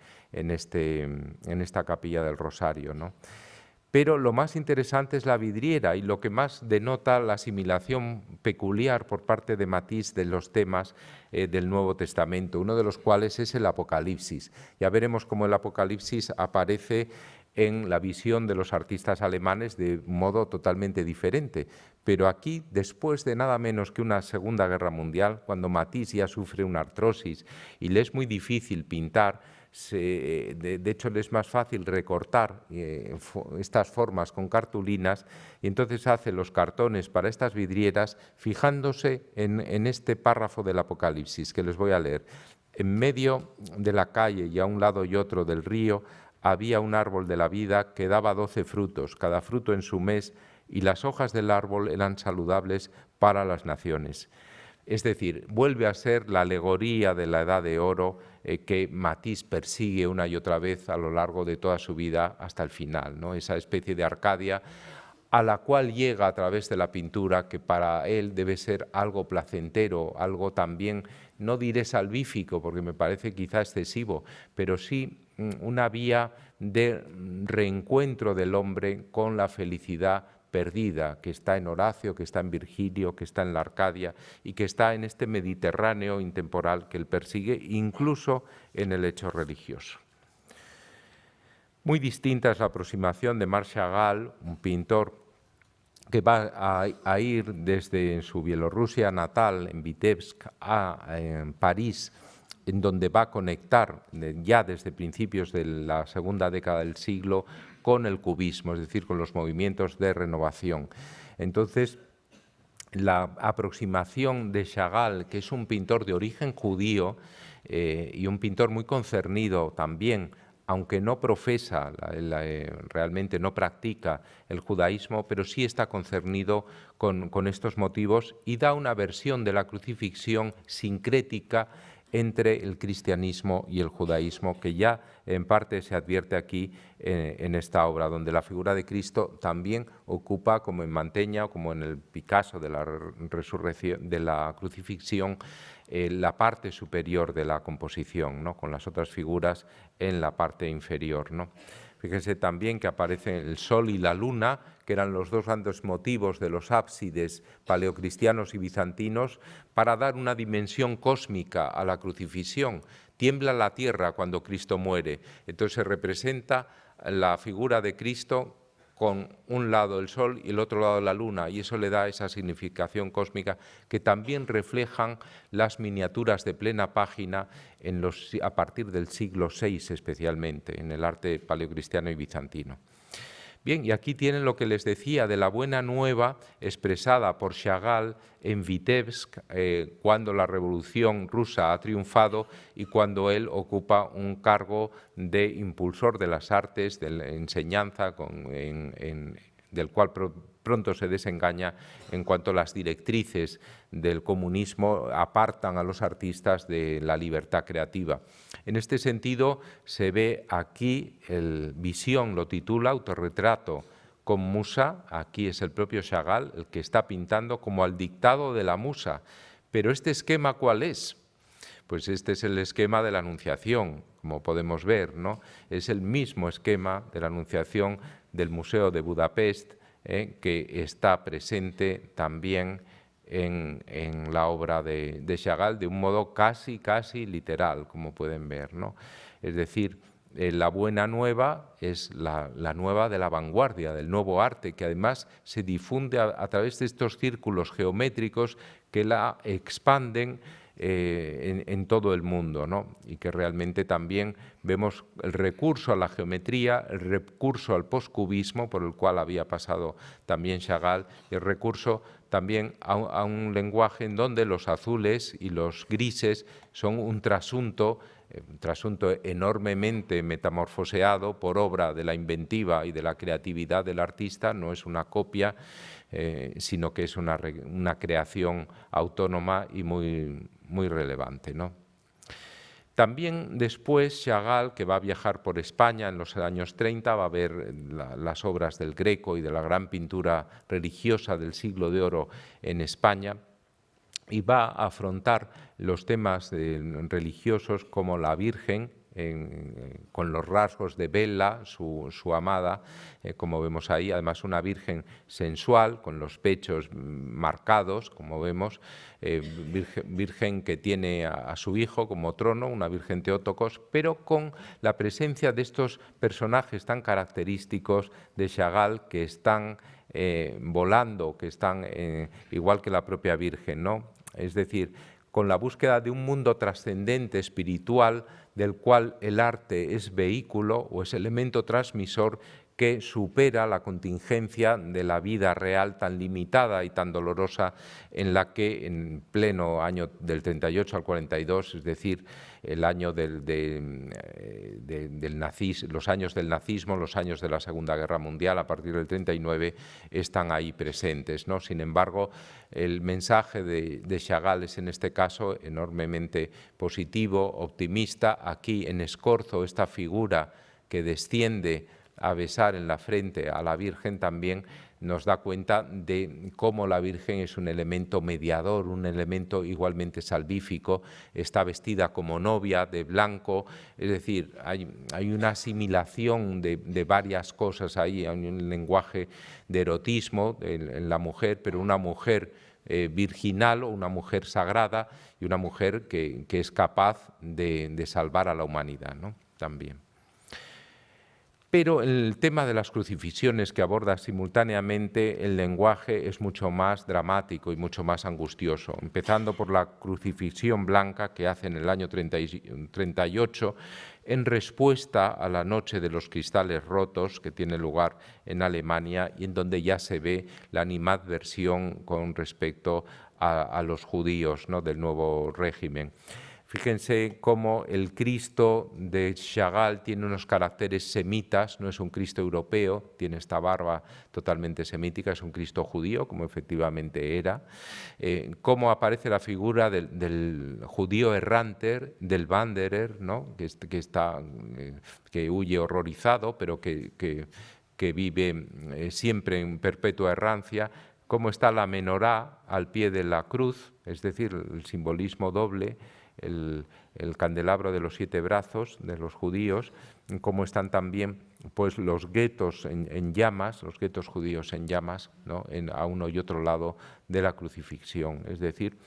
esta capilla del Rosario, ¿no? Pero lo más interesante es la vidriera y lo que más denota la asimilación peculiar por parte de Matisse de los temas del Nuevo Testamento, uno de los cuales es el Apocalipsis. Ya veremos cómo el Apocalipsis aparece en la visión de los artistas alemanes de modo totalmente diferente. Pero aquí, después de nada menos que una Segunda Guerra Mundial, cuando Matisse ya sufre una artrosis y le es muy difícil pintar, de hecho le es más fácil recortar estas formas con cartulinas, y entonces hace los cartones para estas vidrieras fijándose en este párrafo del Apocalipsis que les voy a leer. En medio de la calle y a un lado y otro del río había un árbol de la vida que daba 12 frutos, cada fruto en su mes, y las hojas del árbol eran saludables para las naciones. Es decir, vuelve a ser la alegoría de la Edad de Oro que Matisse persigue una y otra vez a lo largo de toda su vida hasta el final, ¿no? Esa especie de Arcadia a la cual llega a través de la pintura, que para él debe ser algo placentero, algo también, no diré salvífico, porque me parece quizá excesivo, pero sí una vía de reencuentro del hombre con la felicidad perdida, que está en Horacio, que está en Virgilio, que está en la Arcadia y que está en este Mediterráneo intemporal que él persigue, incluso en el hecho religioso. Muy distinta es la aproximación de Marc Chagall, un pintor que va a ir desde su Bielorrusia natal, en Vitebsk, a París, en donde va a conectar ya desde principios de la segunda década del siglo con el cubismo, es decir, con los movimientos de renovación. Entonces, la aproximación de Chagall, que es un pintor de origen judío y un pintor muy concernido también, aunque no profesa, realmente no practica el judaísmo, pero sí está concernido con estos motivos y da una versión de la crucifixión sincrética entre el cristianismo y el judaísmo, que ya en parte se advierte aquí en esta obra, donde la figura de Cristo también ocupa, como en Mantegna o como en el Picasso de la resurrección, de la crucifixión, la parte superior de la composición, ¿no? Con las otras figuras en la parte inferior, ¿no? Fíjense también que aparecen el sol y la luna, que eran los dos grandes motivos de los ábsides paleocristianos y bizantinos, para dar una dimensión cósmica a la crucifixión. Tiembla la tierra cuando Cristo muere. Entonces se representa la figura de Cristo con un lado el sol y el otro lado la luna, y eso le da esa significación cósmica que también reflejan las miniaturas de plena página a partir del siglo VI especialmente, en el arte paleocristiano y bizantino. Bien, y aquí tienen lo que les decía de la buena nueva expresada por Chagall en Vitebsk, cuando la revolución rusa ha triunfado y cuando él ocupa un cargo de impulsor de las artes, de la enseñanza, del cual pronto se desengaña en cuanto las directrices del comunismo apartan a los artistas de la libertad creativa. En este sentido, se ve aquí, Visión lo titula, autorretrato con musa, aquí es el propio Chagall el que está pintando como al dictado de la musa. Pero ¿este esquema cuál es? Pues este es el esquema de la Anunciación, como podemos ver, ¿no? Es el mismo esquema de la Anunciación del Museo de Budapest, que está presente también en la obra de Chagall de un modo casi literal, como pueden ver, ¿no? Es decir, la buena nueva es la nueva de la vanguardia, del nuevo arte, que además se difunde a través de estos círculos geométricos que la expanden en todo el mundo, ¿no? Y que realmente también vemos el recurso a la geometría, el recurso al postcubismo, por el cual había pasado también Chagall, y el recurso también a un lenguaje en donde los azules y los grises son un trasunto enormemente metamorfoseado por obra de la inventiva y de la creatividad del artista, no es una copia, sino que es una creación autónoma y muy relevante, ¿no? También después Chagall, que va a viajar por España en los años 30, va a ver las obras del Greco y de la gran pintura religiosa del siglo de oro en España, y va a afrontar los temas religiosos como la Virgen, con los rasgos de Bella, su amada, como vemos ahí, además una Virgen sensual, con los pechos marcados, como vemos, virgen que tiene a su hijo como trono, una Virgen Teótocos, pero con la presencia de estos personajes tan característicos de Chagall que están volando, que están igual que la propia Virgen, ¿no? Es decir, con la búsqueda de un mundo trascendente, espiritual, del cual el arte es vehículo o es elemento transmisor que supera la contingencia de la vida real tan limitada y tan dolorosa en la que en pleno año del 38 al 42, es decir, el año los años del nazismo, los años de la Segunda Guerra Mundial, a partir del 39, están ahí presentes, ¿no? Sin embargo, el mensaje de Chagall es en este caso enormemente positivo, optimista. Aquí en Escorzo, esta figura que desciende a besar en la frente a la Virgen también nos da cuenta de cómo la Virgen es un elemento mediador, un elemento igualmente salvífico, está vestida como novia de blanco, es decir, hay una asimilación de varias cosas ahí, hay un lenguaje de erotismo en la mujer, pero una mujer virginal o una mujer sagrada y una mujer que es capaz de salvar a la humanidad, ¿no? También. Pero el tema de las crucifixiones que aborda simultáneamente el lenguaje es mucho más dramático y mucho más angustioso, empezando por la crucifixión blanca que hace en el año 38 en respuesta a la Noche de los Cristales Rotos que tiene lugar en Alemania y en donde ya se ve la animadversión con respecto a los judíos, ¿no?, del nuevo régimen. Fíjense cómo el Cristo de Chagall tiene unos caracteres semitas, no es un Cristo europeo, tiene esta barba totalmente semítica, es un Cristo judío, como efectivamente era. Cómo aparece la figura del judío errante, del Wanderer, ¿no?, que huye horrorizado, pero que vive siempre en perpetua errancia. Cómo está la menorá al pie de la cruz, es decir, el simbolismo doble, el candelabro de los 7 brazos de los judíos, cómo están también pues, los guetos en llamas, los guetos judíos en llamas, ¿no?, a uno y otro lado de la crucifixión. Es decir,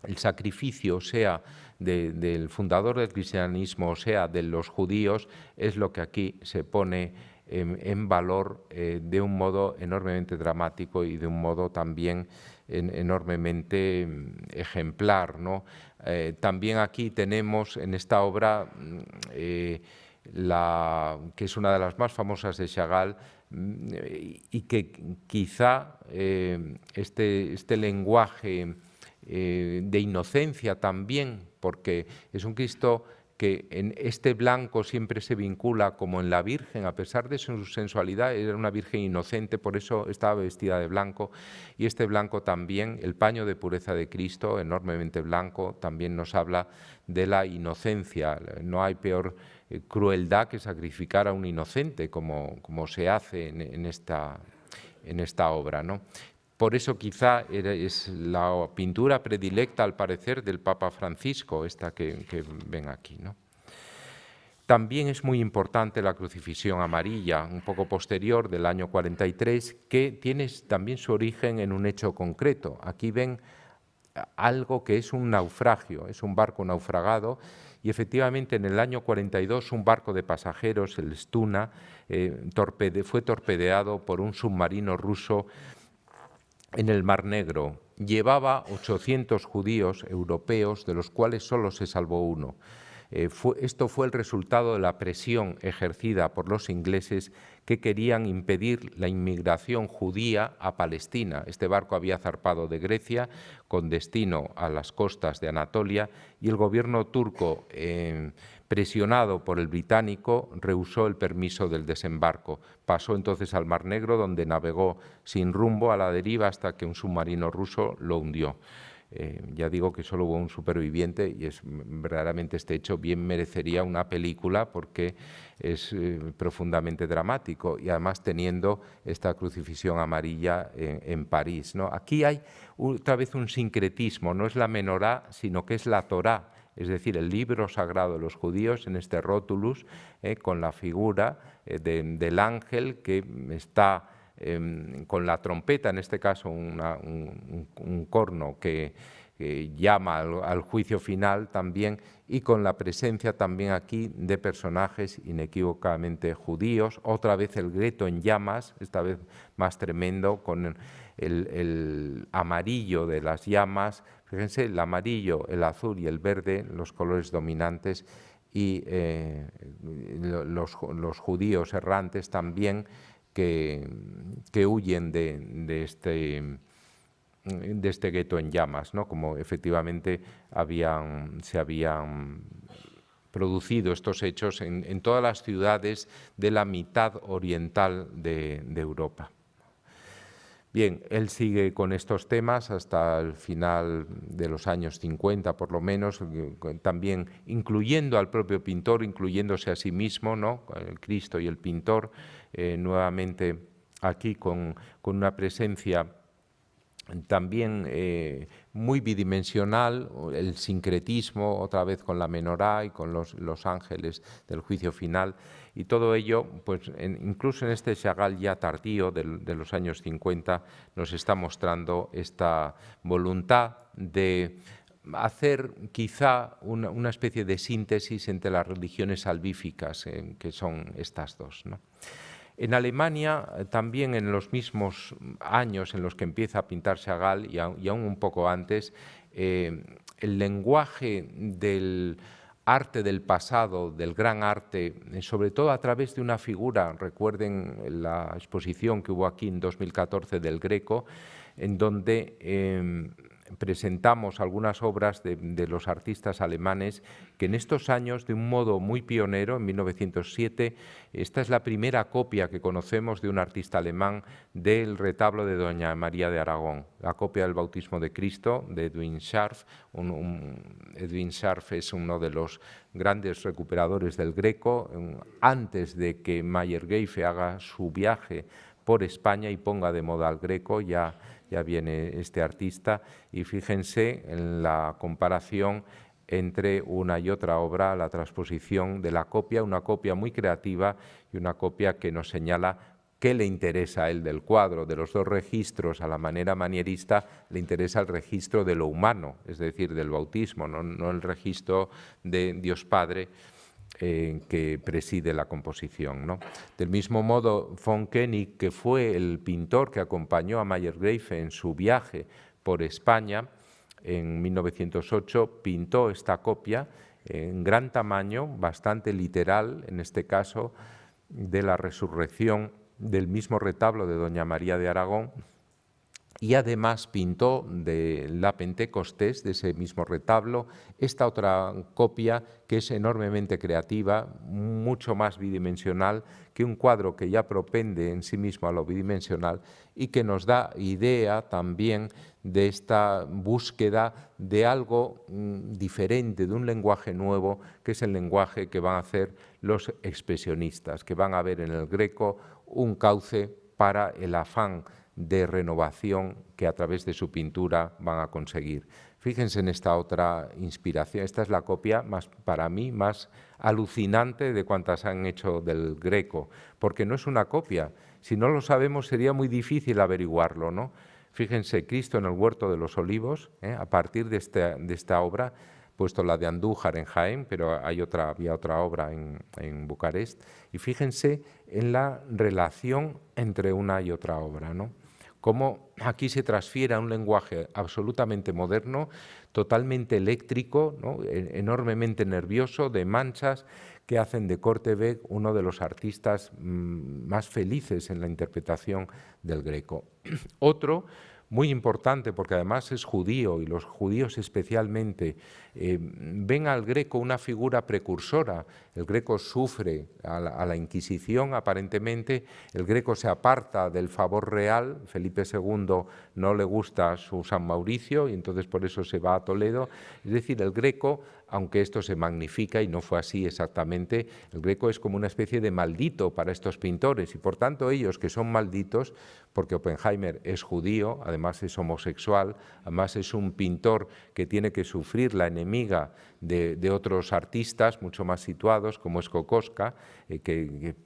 el sacrificio, sea del fundador del cristianismo, o sea de los judíos, es lo que aquí se pone en valor de un modo enormemente dramático y de un modo también enormemente ejemplar, ¿no? También aquí tenemos en esta obra, que es una de las más famosas de Chagall, y que quizá este lenguaje de inocencia también, porque es un Cristo que en este blanco siempre se vincula como en la Virgen, a pesar de su sensualidad, era una Virgen inocente, por eso estaba vestida de blanco, y este blanco también, el paño de pureza de Cristo, enormemente blanco, también nos habla de la inocencia. No hay peor crueldad que sacrificar a un inocente, como se hace en esta obra, ¿no? Por eso quizá es la pintura predilecta, al parecer, del Papa Francisco, esta que ven aquí, ¿no? También es muy importante la crucifixión amarilla, un poco posterior, del año 43, que tiene también su origen en un hecho concreto. Aquí ven algo que es un naufragio, es un barco naufragado, y efectivamente en el año 42 un barco de pasajeros, el Stuna, fue torpedeado por un submarino ruso en el Mar Negro. Llevaba 800 judíos europeos, de los cuales solo se salvó uno. Esto fue el resultado de la presión ejercida por los ingleses que querían impedir la inmigración judía a Palestina. Este barco había zarpado de Grecia con destino a las costas de Anatolia y el gobierno turco, presionado por el británico, rehusó el permiso del desembarco. Pasó entonces al Mar Negro, donde navegó sin rumbo a la deriva hasta que un submarino ruso lo hundió. Ya digo que solo hubo un superviviente y verdaderamente este hecho bien merecería una película porque es profundamente dramático y además teniendo esta crucifixión amarilla en París, ¿no? Aquí hay otra vez un sincretismo, no es la menorá, sino que es la Torá, es decir, el libro sagrado de los judíos en este rótulus, con la figura del ángel que está con la trompeta, en este caso un corno que llama al juicio final también, y con la presencia también aquí de personajes inequívocamente judíos, otra vez el gueto en llamas, esta vez más tremendo, con el amarillo de las llamas. Fíjense, el amarillo, el azul y el verde, los colores dominantes y los judíos errantes también que huyen de este gueto en llamas, ¿no? Como efectivamente se habían producido estos hechos en todas las ciudades de la mitad oriental de Europa. Bien, él sigue con estos temas hasta el final de los años 50, por lo menos, también incluyendo al propio pintor, incluyéndose a sí mismo, ¿no? El Cristo y el pintor, nuevamente aquí con una presencia también muy bidimensional, el sincretismo, otra vez con la menorá y con los ángeles del juicio final, y todo ello, pues incluso en este Chagall ya tardío de los años 50, nos está mostrando esta voluntad de hacer quizá una especie de síntesis entre las religiones salvíficas, que son estas dos, ¿no? En Alemania, también en los mismos años en los que empieza a pintar Chagall y aún un poco antes, el lenguaje del arte del pasado, del gran arte, sobre todo a través de una figura, recuerden la exposición que hubo aquí en 2014 del Greco, en donde presentamos algunas obras de los artistas alemanes que en estos años, de un modo muy pionero, en 1907, esta es la primera copia que conocemos de un artista alemán del retablo de Doña María de Aragón, la copia del Bautismo de Cristo de Edwin Scharf. Edwin Scharf es uno de los grandes recuperadores del Greco, antes de que Mayer-Geife haga su viaje por España y ponga de moda al Greco, ya viene este artista, y fíjense en la comparación entre una y otra obra, la transposición de la copia, una copia muy creativa y una copia que nos señala qué le interesa a él del cuadro. De los dos registros, a la manera manierista, le interesa el registro de lo humano, es decir, del bautismo, no el registro de Dios Padre, que preside la composición, ¿no? Del mismo modo, von Koenig, que fue el pintor que acompañó a Mayer-Geife en su viaje por España en 1908, pintó esta copia en gran tamaño, bastante literal, en este caso, de la resurrección del mismo retablo de Doña María de Aragón, y además pintó de la Pentecostés, de ese mismo retablo, esta otra copia que es enormemente creativa, mucho más bidimensional que un cuadro que ya propende en sí mismo a lo bidimensional y que nos da idea también de esta búsqueda de algo diferente, de un lenguaje nuevo, que es el lenguaje que van a hacer los expresionistas, que van a ver en el Greco un cauce para el afán de renovación que a través de su pintura van a conseguir. Fíjense en esta otra inspiración. Esta es la copia para mí más alucinante de cuantas han hecho del Greco, porque no es una copia. Si no lo sabemos sería muy difícil averiguarlo, ¿no? Fíjense, Cristo en el Huerto de los Olivos, a partir de esta obra, puesto la de Andújar en Jaén, pero había otra obra en Bucarest, y fíjense en la relación entre una y otra obra, ¿no? Cómo aquí se transfiere a un lenguaje absolutamente moderno, totalmente eléctrico, ¿no? Enormemente nervioso, de manchas, que hacen de Korteweg uno de los artistas más felices en la interpretación del Greco. Otro, muy importante, porque además es judío, y los judíos especialmente ven al Greco una figura precursora. El Greco sufre a la Inquisición, aparentemente. El Greco se aparta del favor real. Felipe II no le gusta su San Mauricio y entonces por eso se va a Toledo. Es decir, el Greco, aunque esto se magnifica y no fue así exactamente, el Greco es como una especie de maldito para estos pintores, y por tanto ellos, que son malditos, porque Oppenheimer es judío, además es homosexual, además es un pintor que tiene que sufrir la enemiga de otros artistas mucho más situados, como es Kokoschka, que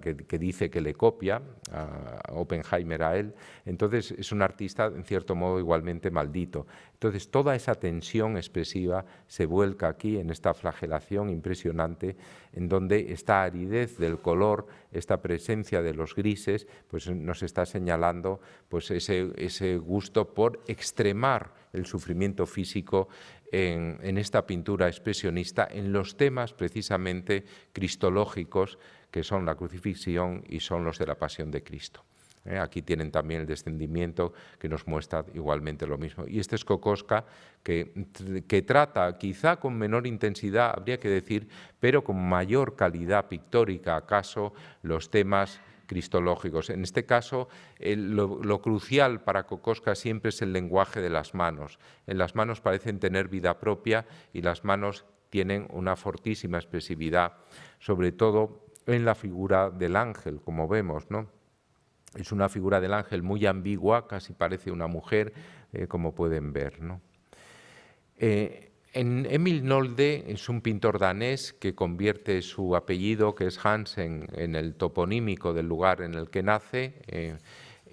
que dice que le copia a Oppenheimer a él. Entonces es un artista en cierto modo igualmente maldito. Entonces toda esa tensión expresiva se vuelca aquí en esta flagelación impresionante, en donde esta aridez del color, esta presencia de los grises, pues nos está señalando pues ese gusto por extremar el sufrimiento físico en esta pintura expresionista, en los temas precisamente cristológicos que son la crucifixión y son los de la pasión de Cristo. Aquí tienen también el descendimiento que nos muestra igualmente lo mismo. Y este es Kokoschka que trata, quizá con menor intensidad, habría que decir, pero con mayor calidad pictórica, acaso, los temas cristológicos. En este caso, lo crucial para Kokoschka siempre es el lenguaje de las manos. En las manos parecen tener vida propia y las manos tienen una fortísima expresividad, sobre todo en la figura del ángel, como vemos, ¿no? Es una figura del ángel muy ambigua, casi parece una mujer, como pueden ver, ¿no? Emil Nolde es un pintor danés que convierte su apellido, que es Hansen, en el toponímico del lugar en el que nace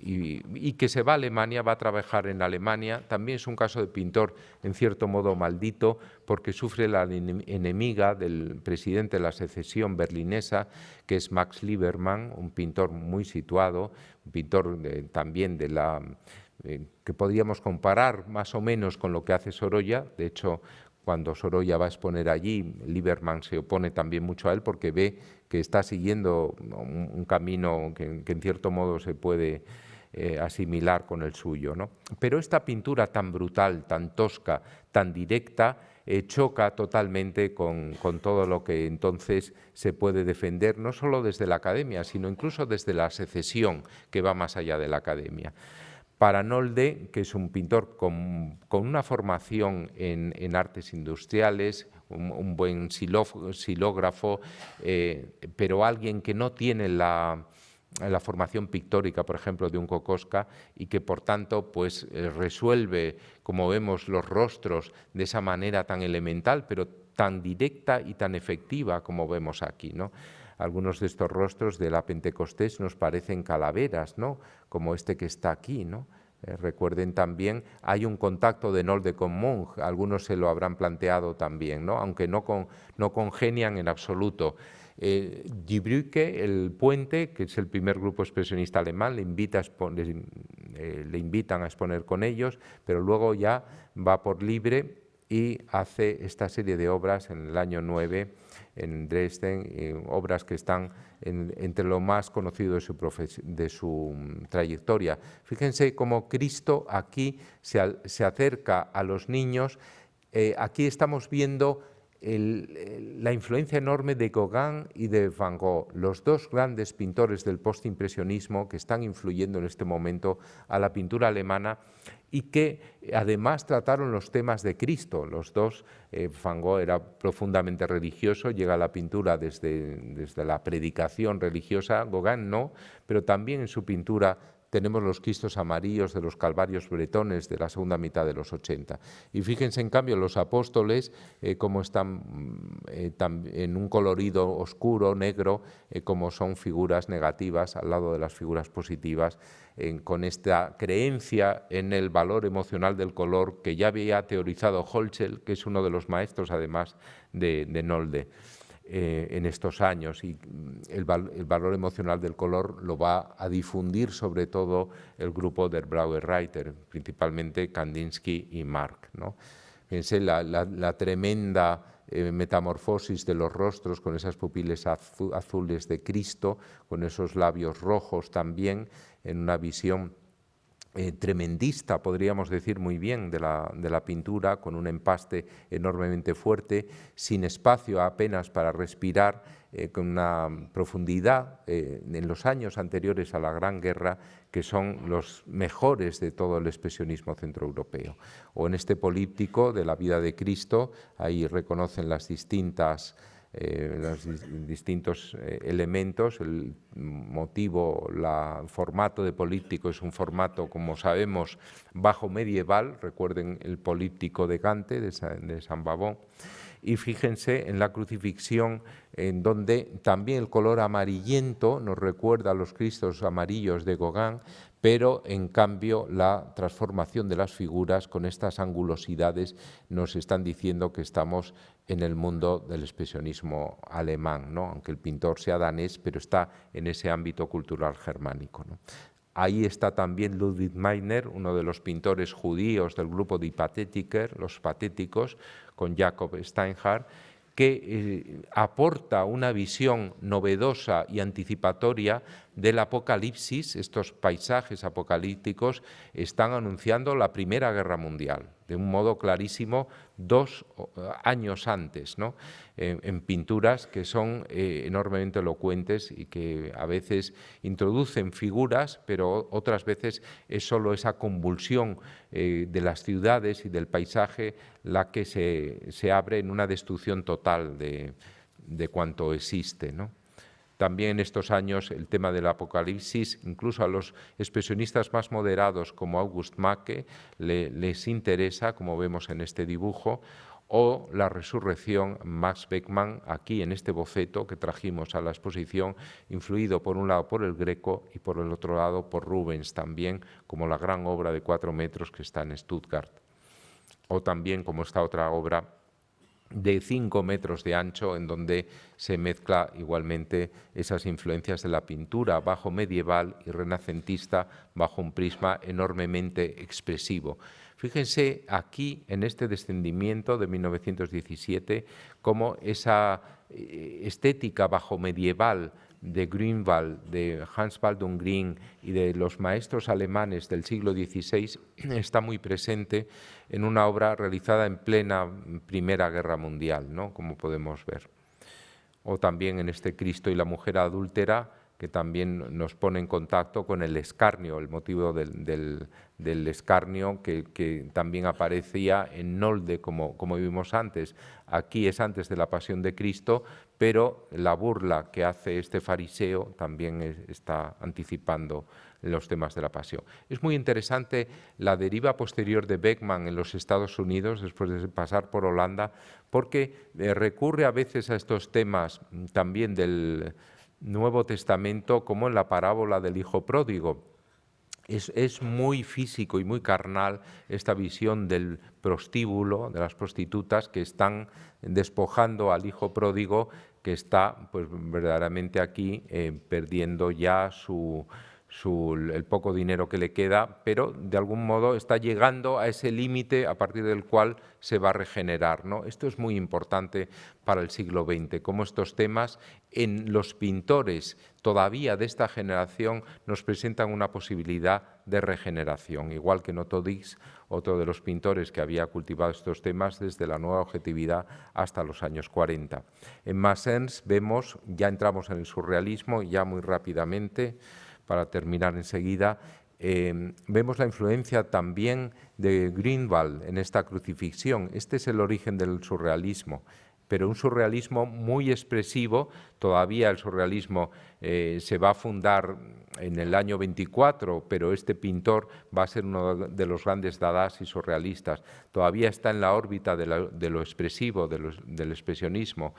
y que se va a Alemania, va a trabajar en Alemania. También es un caso de pintor en cierto modo maldito porque sufre la enemiga del presidente de la secesión berlinesa, que es Max Liebermann, un pintor muy situado, un pintor también de la que podríamos comparar más o menos con lo que hace Sorolla. De hecho, cuando Sorolla va a exponer allí, Liebermann se opone también mucho a él porque ve que está siguiendo un camino que en cierto modo se puede asimilar con el suyo, ¿no? Pero esta pintura tan brutal, tan tosca, tan directa, choca totalmente con todo lo que entonces se puede defender, no solo desde la academia, sino incluso desde la secesión, que va más allá de la academia. Para Nolde, que es un pintor con una formación en artes industriales, un buen xilógrafo, pero alguien que no tiene la formación pictórica, por ejemplo, de un Kokoschka y que, por tanto, pues resuelve, como vemos, los rostros de esa manera tan elemental, pero tan directa y tan efectiva como vemos aquí, ¿no? Algunos de estos rostros de la Pentecostés nos parecen calaveras, ¿no? Como este que está aquí, ¿no? Recuerden también, hay un contacto de Nolde con Munch, algunos se lo habrán planteado también, ¿no? Aunque no congenian en absoluto. Die Brücke, el puente, que es el primer grupo expresionista alemán, le invitan a exponer con ellos, pero luego ya va por libre y hace esta serie de obras en el año 9 en Dresden, obras que están entre lo más conocido de su trayectoria. Fíjense cómo Cristo aquí se acerca a los niños. Aquí estamos viendo la influencia enorme de Gauguin y de Van Gogh, los dos grandes pintores del postimpresionismo que están influyendo en este momento a la pintura alemana y que además trataron los temas de Cristo. Los dos, Van Gogh era profundamente religioso, llega a la pintura desde la predicación religiosa, Gauguin no, pero también en su pintura tenemos los Cristos amarillos de los Calvarios bretones de la segunda mitad de los 80. Y fíjense, en cambio, los apóstoles, cómo están en un colorido oscuro, negro, como son figuras negativas al lado de las figuras positivas, con esta creencia en el valor emocional del color que ya había teorizado Holzel, que es uno de los maestros, además, de Nolde. En estos años, y el valor emocional del color lo va a difundir sobre todo el grupo Der Blaue Reiter, principalmente Kandinsky y Mark, ¿no? Fíjense la tremenda metamorfosis de los rostros con esas pupilas azules de Cristo, con esos labios rojos también, en una visión tremendista, podríamos decir muy bien, de la pintura, con un empaste enormemente fuerte, sin espacio apenas para respirar, con una profundidad en los años anteriores a la Gran Guerra, que son los mejores de todo el expresionismo centroeuropeo. O en este políptico de la vida de Cristo, ahí reconocen las distintos elementos, el motivo, el formato de políptico es un formato, como sabemos, bajo medieval, recuerden el políptico de Gante, de Saint-Bavon, Y fíjense en la crucifixión, en donde también el color amarillento nos recuerda a los Cristos amarillos de Gauguin, pero en cambio la transformación de las figuras con estas angulosidades nos están diciendo que estamos en el mundo del expresionismo alemán, ¿no? Aunque el pintor sea danés, pero está en ese ámbito cultural germánico, ¿no? Ahí está también Ludwig Meiner, uno de los pintores judíos del grupo de Patetiker, los patéticos, con Jakob Steinhardt, que aporta una visión novedosa y anticipatoria del apocalipsis. Estos paisajes apocalípticos están anunciando la Primera Guerra Mundial, de un modo clarísimo 2 años antes, ¿no? En pinturas que son enormemente elocuentes y que a veces introducen figuras, pero otras veces es solo esa convulsión de las ciudades y del paisaje la que se abre en una destrucción total de cuanto existe, ¿no? También en estos años el tema del apocalipsis, incluso a los expresionistas más moderados como August Macke, les interesa, como vemos en este dibujo, o la resurrección, Max Beckmann, aquí en este boceto que trajimos a la exposición, influido por un lado por el Greco y por el otro lado por Rubens también, como la gran obra de 4 metros que está en Stuttgart. O también como esta otra obra de 5 metros de ancho, en donde se mezcla igualmente esas influencias de la pintura bajo medieval y renacentista bajo un prisma enormemente expresivo. Fíjense aquí en este descendimiento de 1917 cómo esa estética bajo medieval de Grünwald, de Hans Baldung Grien y de los maestros alemanes del siglo XVI está muy presente en una obra realizada en plena Primera Guerra Mundial, ¿no? Como podemos ver. O también en este Cristo y la mujer adúltera, que también nos pone en contacto con el escarnio, el motivo del escarnio que también aparecía en Nolde, como vimos antes. Aquí es antes de la pasión de Cristo, pero la burla que hace este fariseo también está anticipando los temas de la pasión. Es muy interesante la deriva posterior de Beckmann en los Estados Unidos, después de pasar por Holanda, porque recurre a veces a estos temas también del Nuevo Testamento, como en la parábola del hijo pródigo. Es muy físico y muy carnal esta visión del prostíbulo, de las prostitutas que están despojando al hijo pródigo, que está pues verdaderamente aquí perdiendo ya el poco dinero que le queda, pero de algún modo está llegando a ese límite a partir del cual se va a regenerar, ¿no? Esto es muy importante para el siglo XX, cómo estos temas en los pintores todavía de esta generación nos presentan una posibilidad de regeneración, igual que en Otto Dix, otro de los pintores que había cultivado estos temas desde la nueva objetividad hasta los años 40. En Massens vemos, ya entramos en el surrealismo, ya muy rápidamente, para terminar enseguida, vemos la influencia también de Grünwald en esta crucifixión. Este es el origen del surrealismo, pero un surrealismo muy expresivo. Todavía el surrealismo se va a fundar en el año 24, pero este pintor va a ser uno de los grandes dadás y surrealistas. Todavía está en la órbita de lo expresivo, del expresionismo.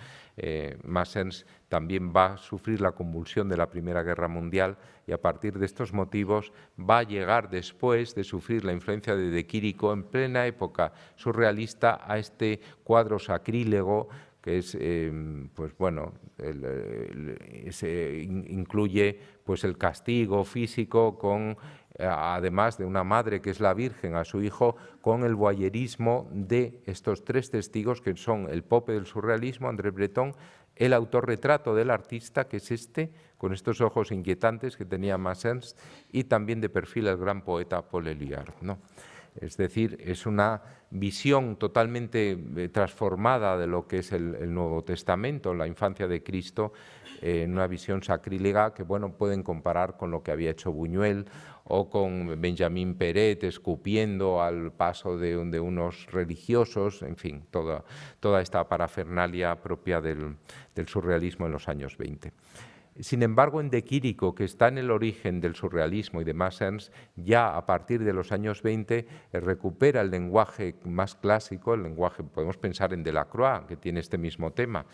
Massens también va a sufrir la convulsión de la Primera Guerra Mundial y a partir de estos motivos va a llegar después de sufrir la influencia de Quirico en plena época surrealista a este cuadro sacrílego que es, pues bueno, incluye pues el castigo físico con, además de una madre que es la Virgen a su hijo, con el voyerismo de estos 3 testigos que son el Pope del surrealismo, André Breton, el autorretrato del artista, que es este, con estos ojos inquietantes que tenía Massens, y también de perfil el gran poeta Paul Éluard, ¿no? Es decir, es una visión totalmente transformada de lo que es el Nuevo Testamento, la infancia de Cristo, una visión sacrílega que bueno, pueden comparar con lo que había hecho Buñuel o con Benjamín Peret escupiendo al paso de unos religiosos, en fin, toda esta parafernalia propia del surrealismo en los años 20. Sin embargo, en De Quirico, que está en el origen del surrealismo y de Max Ernst, ya a partir de los años 20 recupera el lenguaje más clásico, el lenguaje, podemos pensar en Delacroix, que tiene este mismo tema,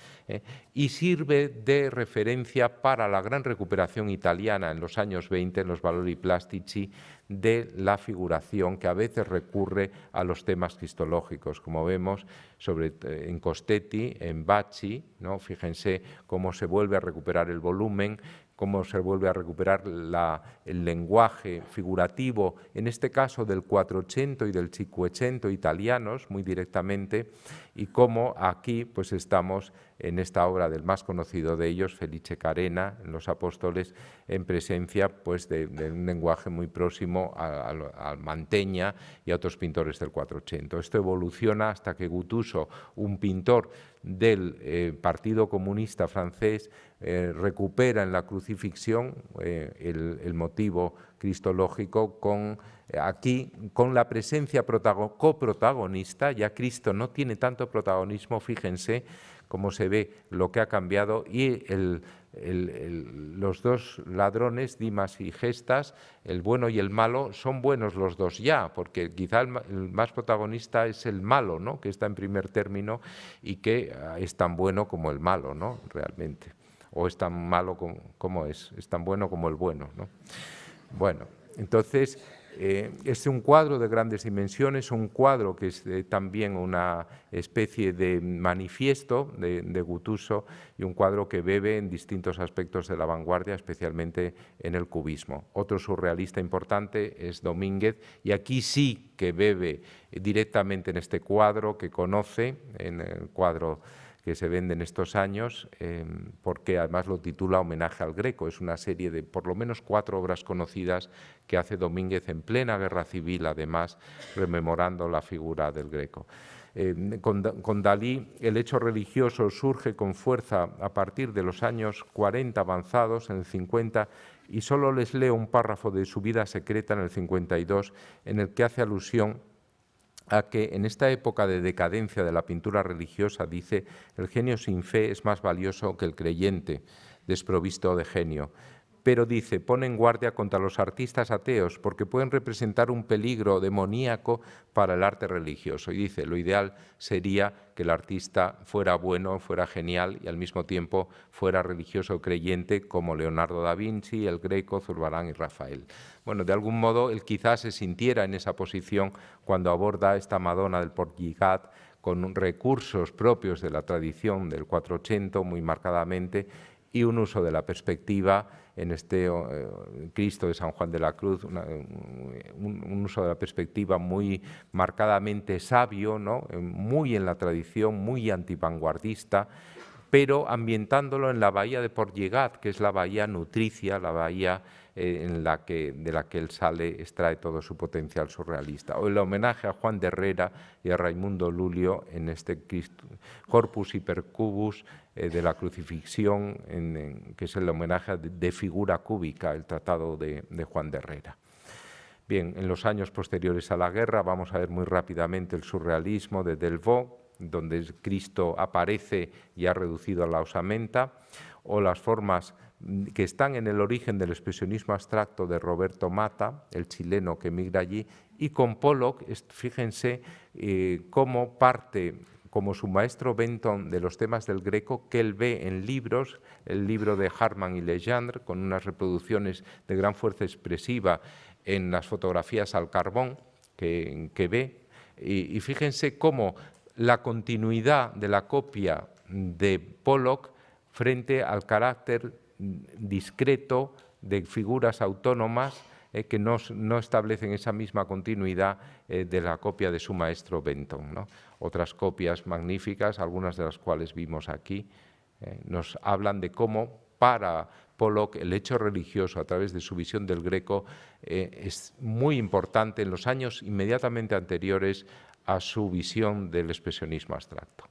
y sirve de referencia para la gran recuperación italiana en los años 20, en los valori plastici, de la figuración, que a veces recurre a los temas cristológicos, como vemos en Costetti, en Bacci, ¿no? Fíjense cómo se vuelve a recuperar el volumen, cómo se vuelve a recuperar el lenguaje figurativo, en este caso del Quattrocento y del Cinquecento italianos, muy directamente, y cómo aquí pues estamos en esta obra del más conocido de ellos, Felice Carena, en Los Apóstoles, en presencia pues, de un lenguaje muy próximo a Mantegna y a otros pintores del Quattrocento. Esto evoluciona hasta que Guttuso, un pintor del Partido Comunista francés, recupera en la crucifixión el motivo cristológico aquí con la presencia coprotagonista. Ya Cristo no tiene tanto protagonismo, fíjense cómo se ve lo que ha cambiado, y los dos ladrones, Dimas y Gestas, el bueno y el malo, son buenos los dos ya, porque quizá el más protagonista es el malo, ¿no? Que está en primer término y que es tan bueno como el malo, ¿no? Realmente, o es tan malo como es tan bueno como el bueno, ¿no? Bueno, entonces es un cuadro de grandes dimensiones, un cuadro que es también una especie de manifiesto de Guttuso, y un cuadro que bebe en distintos aspectos de la vanguardia, especialmente en el cubismo. Otro surrealista importante es Domínguez, y aquí sí que bebe directamente en este cuadro que conoce, en el cuadro que se vende en estos años, porque además lo titula Homenaje al Greco. Es una serie de por lo menos 4 obras conocidas que hace Domínguez en plena guerra civil, además rememorando la figura del Greco. Con Dalí el hecho religioso surge con fuerza a partir de los años 40 avanzados, en el 50, y solo les leo un párrafo de su vida secreta en el 52, en el que hace alusión a que en esta época de decadencia de la pintura religiosa, dice, el genio sin fe es más valioso que el creyente desprovisto de genio. Pero dice, pone en guardia contra los artistas ateos porque pueden representar un peligro demoníaco para el arte religioso. Y dice, lo ideal sería que el artista fuera bueno, fuera genial y al mismo tiempo fuera religioso o creyente, como Leonardo da Vinci, el Greco, Zurbarán y Rafael. Bueno, de algún modo él quizás se sintiera en esa posición cuando aborda esta Madonna del Portgigat con recursos propios de la tradición del Quattrocento muy marcadamente, y un uso de la perspectiva en este Cristo de San Juan de la Cruz, un uso de la perspectiva muy marcadamente sabio, ¿no? Muy en la tradición, muy antivanguardista, pero ambientándolo en la bahía de Portgigat, que es la bahía nutricia, la bahía de la que él extrae todo su potencial surrealista. O el homenaje a Juan de Herrera y a Raimundo Lulio en este Corpus Hypercubus de la crucifixión, que es el homenaje de figura cúbica, el tratado de Juan de Herrera. Bien, en los años posteriores a la guerra vamos a ver muy rápidamente el surrealismo de Delvaux, donde Cristo aparece ya reducido a la osamenta, o las formas que están en el origen del expresionismo abstracto de Roberto Mata, el chileno que emigra allí, y con Pollock, fíjense cómo parte, como su maestro Benton, de los temas del Greco que él ve en libros, el libro de Harman y Legendre, con unas reproducciones de gran fuerza expresiva en las fotografías al carbón que ve, y fíjense cómo la continuidad de la copia de Pollock frente al carácter discreto de figuras autónomas que no establecen esa misma continuidad de la copia de su maestro Benton, ¿no? Otras copias magníficas, algunas de las cuales vimos aquí, nos hablan de cómo para Pollock el hecho religioso a través de su visión del Greco es muy importante en los años inmediatamente anteriores a su visión del expresionismo abstracto.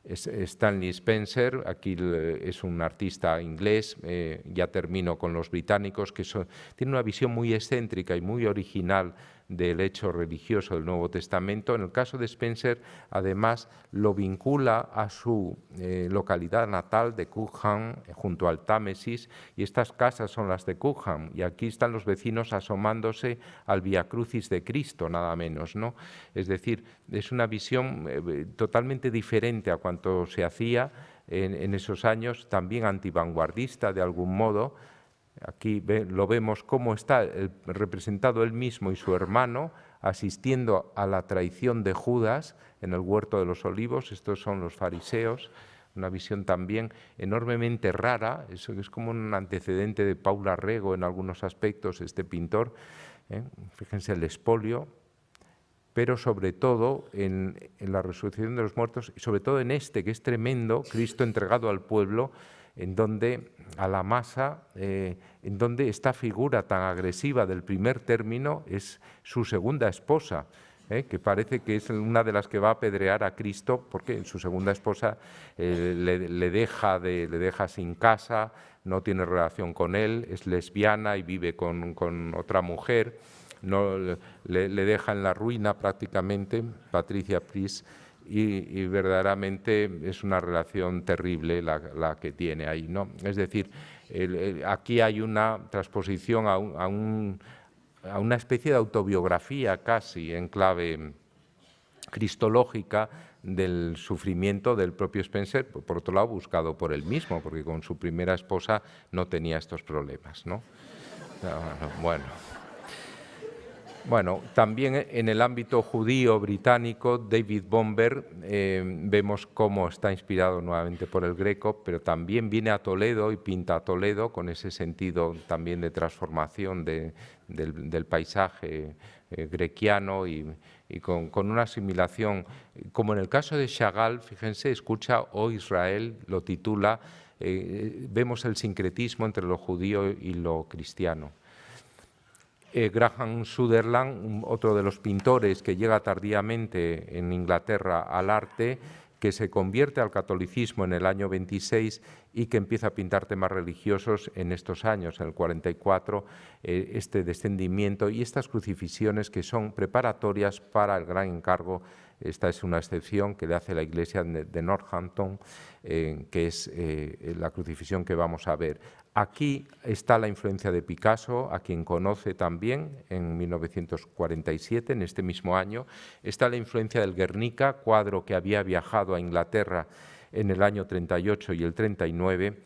Stanley Spencer, aquí es un artista inglés, ya termino con los británicos, que tiene una visión muy excéntrica y muy original del hecho religioso del Nuevo Testamento. En el caso de Spencer, además, lo vincula a su localidad natal de Cookham, junto al Támesis, y estas casas son las de Cookham, y aquí están los vecinos asomándose al Vía Crucis de Cristo, nada menos, ¿no? Es decir, es una visión totalmente diferente a cuanto se hacía en esos años, también antivanguardista de algún modo. Aquí lo vemos cómo está representado él mismo y su hermano asistiendo a la traición de Judas en el huerto de los olivos. Estos son los fariseos, una visión también enormemente rara. Eso es como un antecedente de Paula Rego en algunos aspectos, este pintor. Fíjense el expolio, pero sobre todo en la resurrección de los muertos, y sobre todo en este, que es tremendo, Cristo entregado al pueblo, en donde, a la masa, en donde esta figura tan agresiva del primer término es su segunda esposa, que parece que es una de las que va a apedrear a Cristo, porque su segunda esposa le deja sin casa, no tiene relación con él, es lesbiana y vive con otra mujer. No, le deja en la ruina prácticamente, Patricia Price, y verdaderamente es una relación terrible la que tiene ahí, ¿no? Es decir, aquí hay una transposición a una especie de autobiografía casi en clave cristológica del sufrimiento del propio Spencer, por otro lado buscado por él mismo, porque con su primera esposa no tenía estos problemas, ¿no? Bueno, también en el ámbito judío británico, David Bomber, vemos cómo está inspirado nuevamente por el Greco, pero también viene a Toledo y pinta a Toledo con ese sentido también de transformación del paisaje grequiano y con una asimilación, como en el caso de Chagall, fíjense, escucha "Oh Israel", lo titula, vemos el sincretismo entre lo judío y lo cristiano. Graham Sutherland, otro de los pintores que llega tardíamente en Inglaterra al arte, que se convierte al catolicismo en el año 26 y que empieza a pintar temas religiosos en estos años, en el 44, este descendimiento y estas crucifixiones que son preparatorias para el gran encargo. Esta es una excepción que le hace la iglesia de Northampton, que es la crucifixión que vamos a ver. Aquí está la influencia de Picasso, a quien conoce también en 1947, en este mismo año. Está la influencia del Guernica, cuadro que había viajado a Inglaterra en el año 38 y el 39,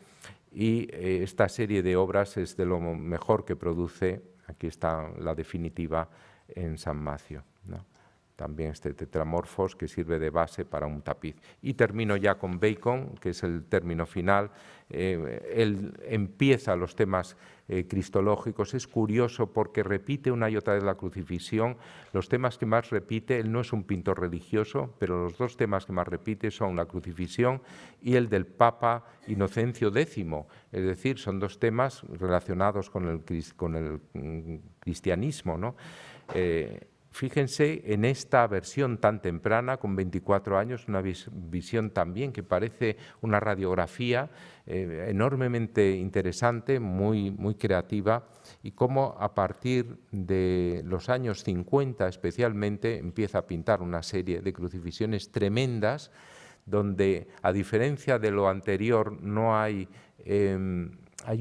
y esta serie de obras es de lo mejor que produce. Aquí está la definitiva en San Macio, ¿no? También este tetramorfos que sirve de base para un tapiz. Y termino ya con Bacon, que es el término final. Él empieza los temas cristológicos. Es curioso porque repite una y otra vez la crucifixión. Los temas que más repite, él no es un pintor religioso, pero los dos temas que más repite son la crucifixión y el del Papa Inocencio X. Es decir, son dos temas relacionados con el cristianismo, ¿no? Fíjense en esta versión tan temprana, con 24 años, una visión también que parece una radiografía enormemente interesante, muy creativa, y cómo a partir de los años 50 especialmente empieza a pintar una serie de crucifixiones tremendas, donde a diferencia de lo anterior no hay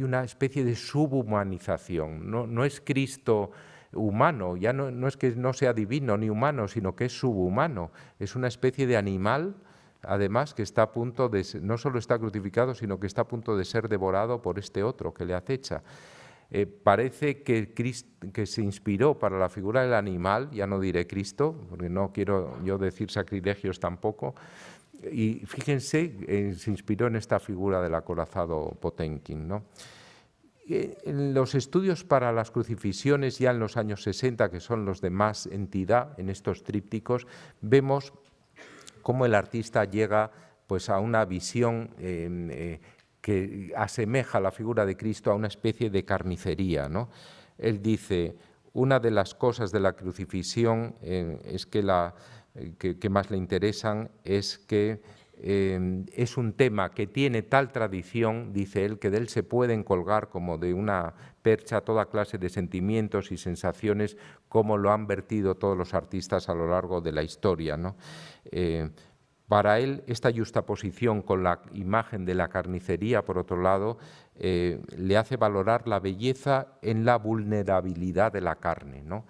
una especie de subhumanización, no es Cristo humano, ya no es que no sea divino ni humano, sino que es subhumano, es una especie de animal, además, que está a punto de, no solo está crucificado, sino que está a punto de ser devorado por este otro que le acecha. Parece que se inspiró para la figura del animal, ya no diré Cristo, porque no quiero yo decir sacrilegios tampoco, y fíjense, se inspiró en esta figura del acorazado Potemkin, ¿no? En los estudios para las crucifixiones ya en los años 60, que son los de más entidad en estos trípticos, vemos cómo el artista llega pues, a una visión que asemeja la figura de Cristo a una especie de carnicería, ¿no? Él dice, una de las cosas de la crucifixión es que más le interesan es que es un tema que tiene tal tradición, dice él, que de él se pueden colgar como de una percha toda clase de sentimientos y sensaciones, como lo han vertido todos los artistas a lo largo de la historia, ¿no? Para él, esta yuxtaposición con la imagen de la carnicería, por otro lado, le hace valorar la belleza en la vulnerabilidad de la carne, ¿no?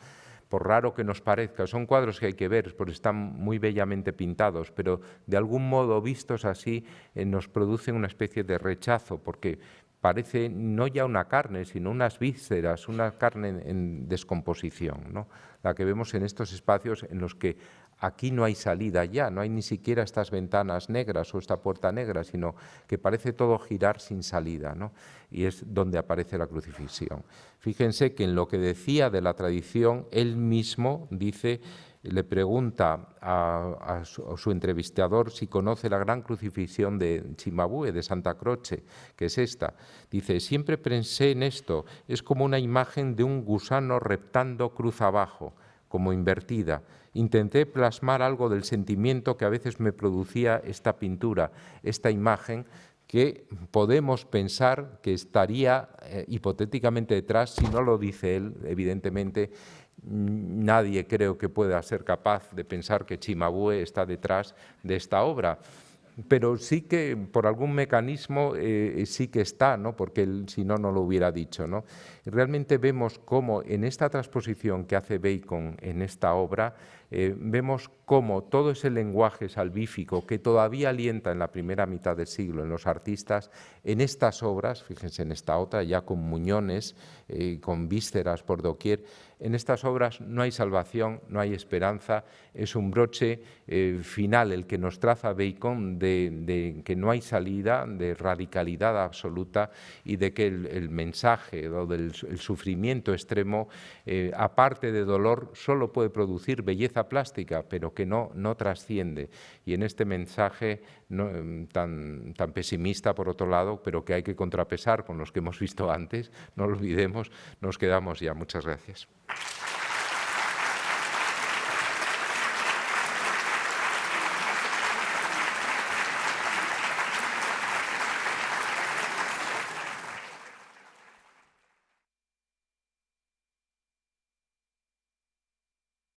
Por raro que nos parezca, son cuadros que hay que ver, porque están muy bellamente pintados, pero de algún modo vistos así nos producen una especie de rechazo, porque parece no ya una carne, sino unas vísceras, una carne en descomposición, ¿no? La que vemos en estos espacios en los que aquí no hay salida ya, no hay ni siquiera estas ventanas negras o esta puerta negra, sino que parece todo girar sin salida, ¿no? Y es donde aparece la crucifixión. Fíjense que en lo que decía de la tradición, él mismo dice, le pregunta a su entrevistador si conoce la gran crucifixión de Cimabue, de Santa Croce, que es esta. Dice, siempre pensé en esto, es como una imagen de un gusano reptando cruz abajo, como invertida. Intenté plasmar algo del sentimiento que a veces me producía esta pintura, esta imagen, que podemos pensar que estaría hipotéticamente detrás, si no lo dice él, evidentemente, nadie creo que pueda ser capaz de pensar que Cimabue está detrás de esta obra. Pero sí que por algún mecanismo sí que está, ¿no? Porque él, si no, no lo hubiera dicho, ¿no? Realmente vemos cómo en esta transposición que hace Bacon en esta obra, vemos cómo todo ese lenguaje salvífico que todavía alienta en la primera mitad del siglo en los artistas, en estas obras, fíjense en esta otra, ya con muñones, con vísceras por doquier, en estas obras no hay salvación, no hay esperanza, es un broche final el que nos traza Bacon de que no hay salida, de radicalidad absoluta y de que el mensaje o del sufrimiento extremo, aparte de dolor, solo puede producir belleza plástica, pero que no trasciende. Y en este mensaje tan pesimista, por otro lado, pero que hay que contrapesar con los que hemos visto antes, no lo olvidemos, nos quedamos ya. Muchas gracias.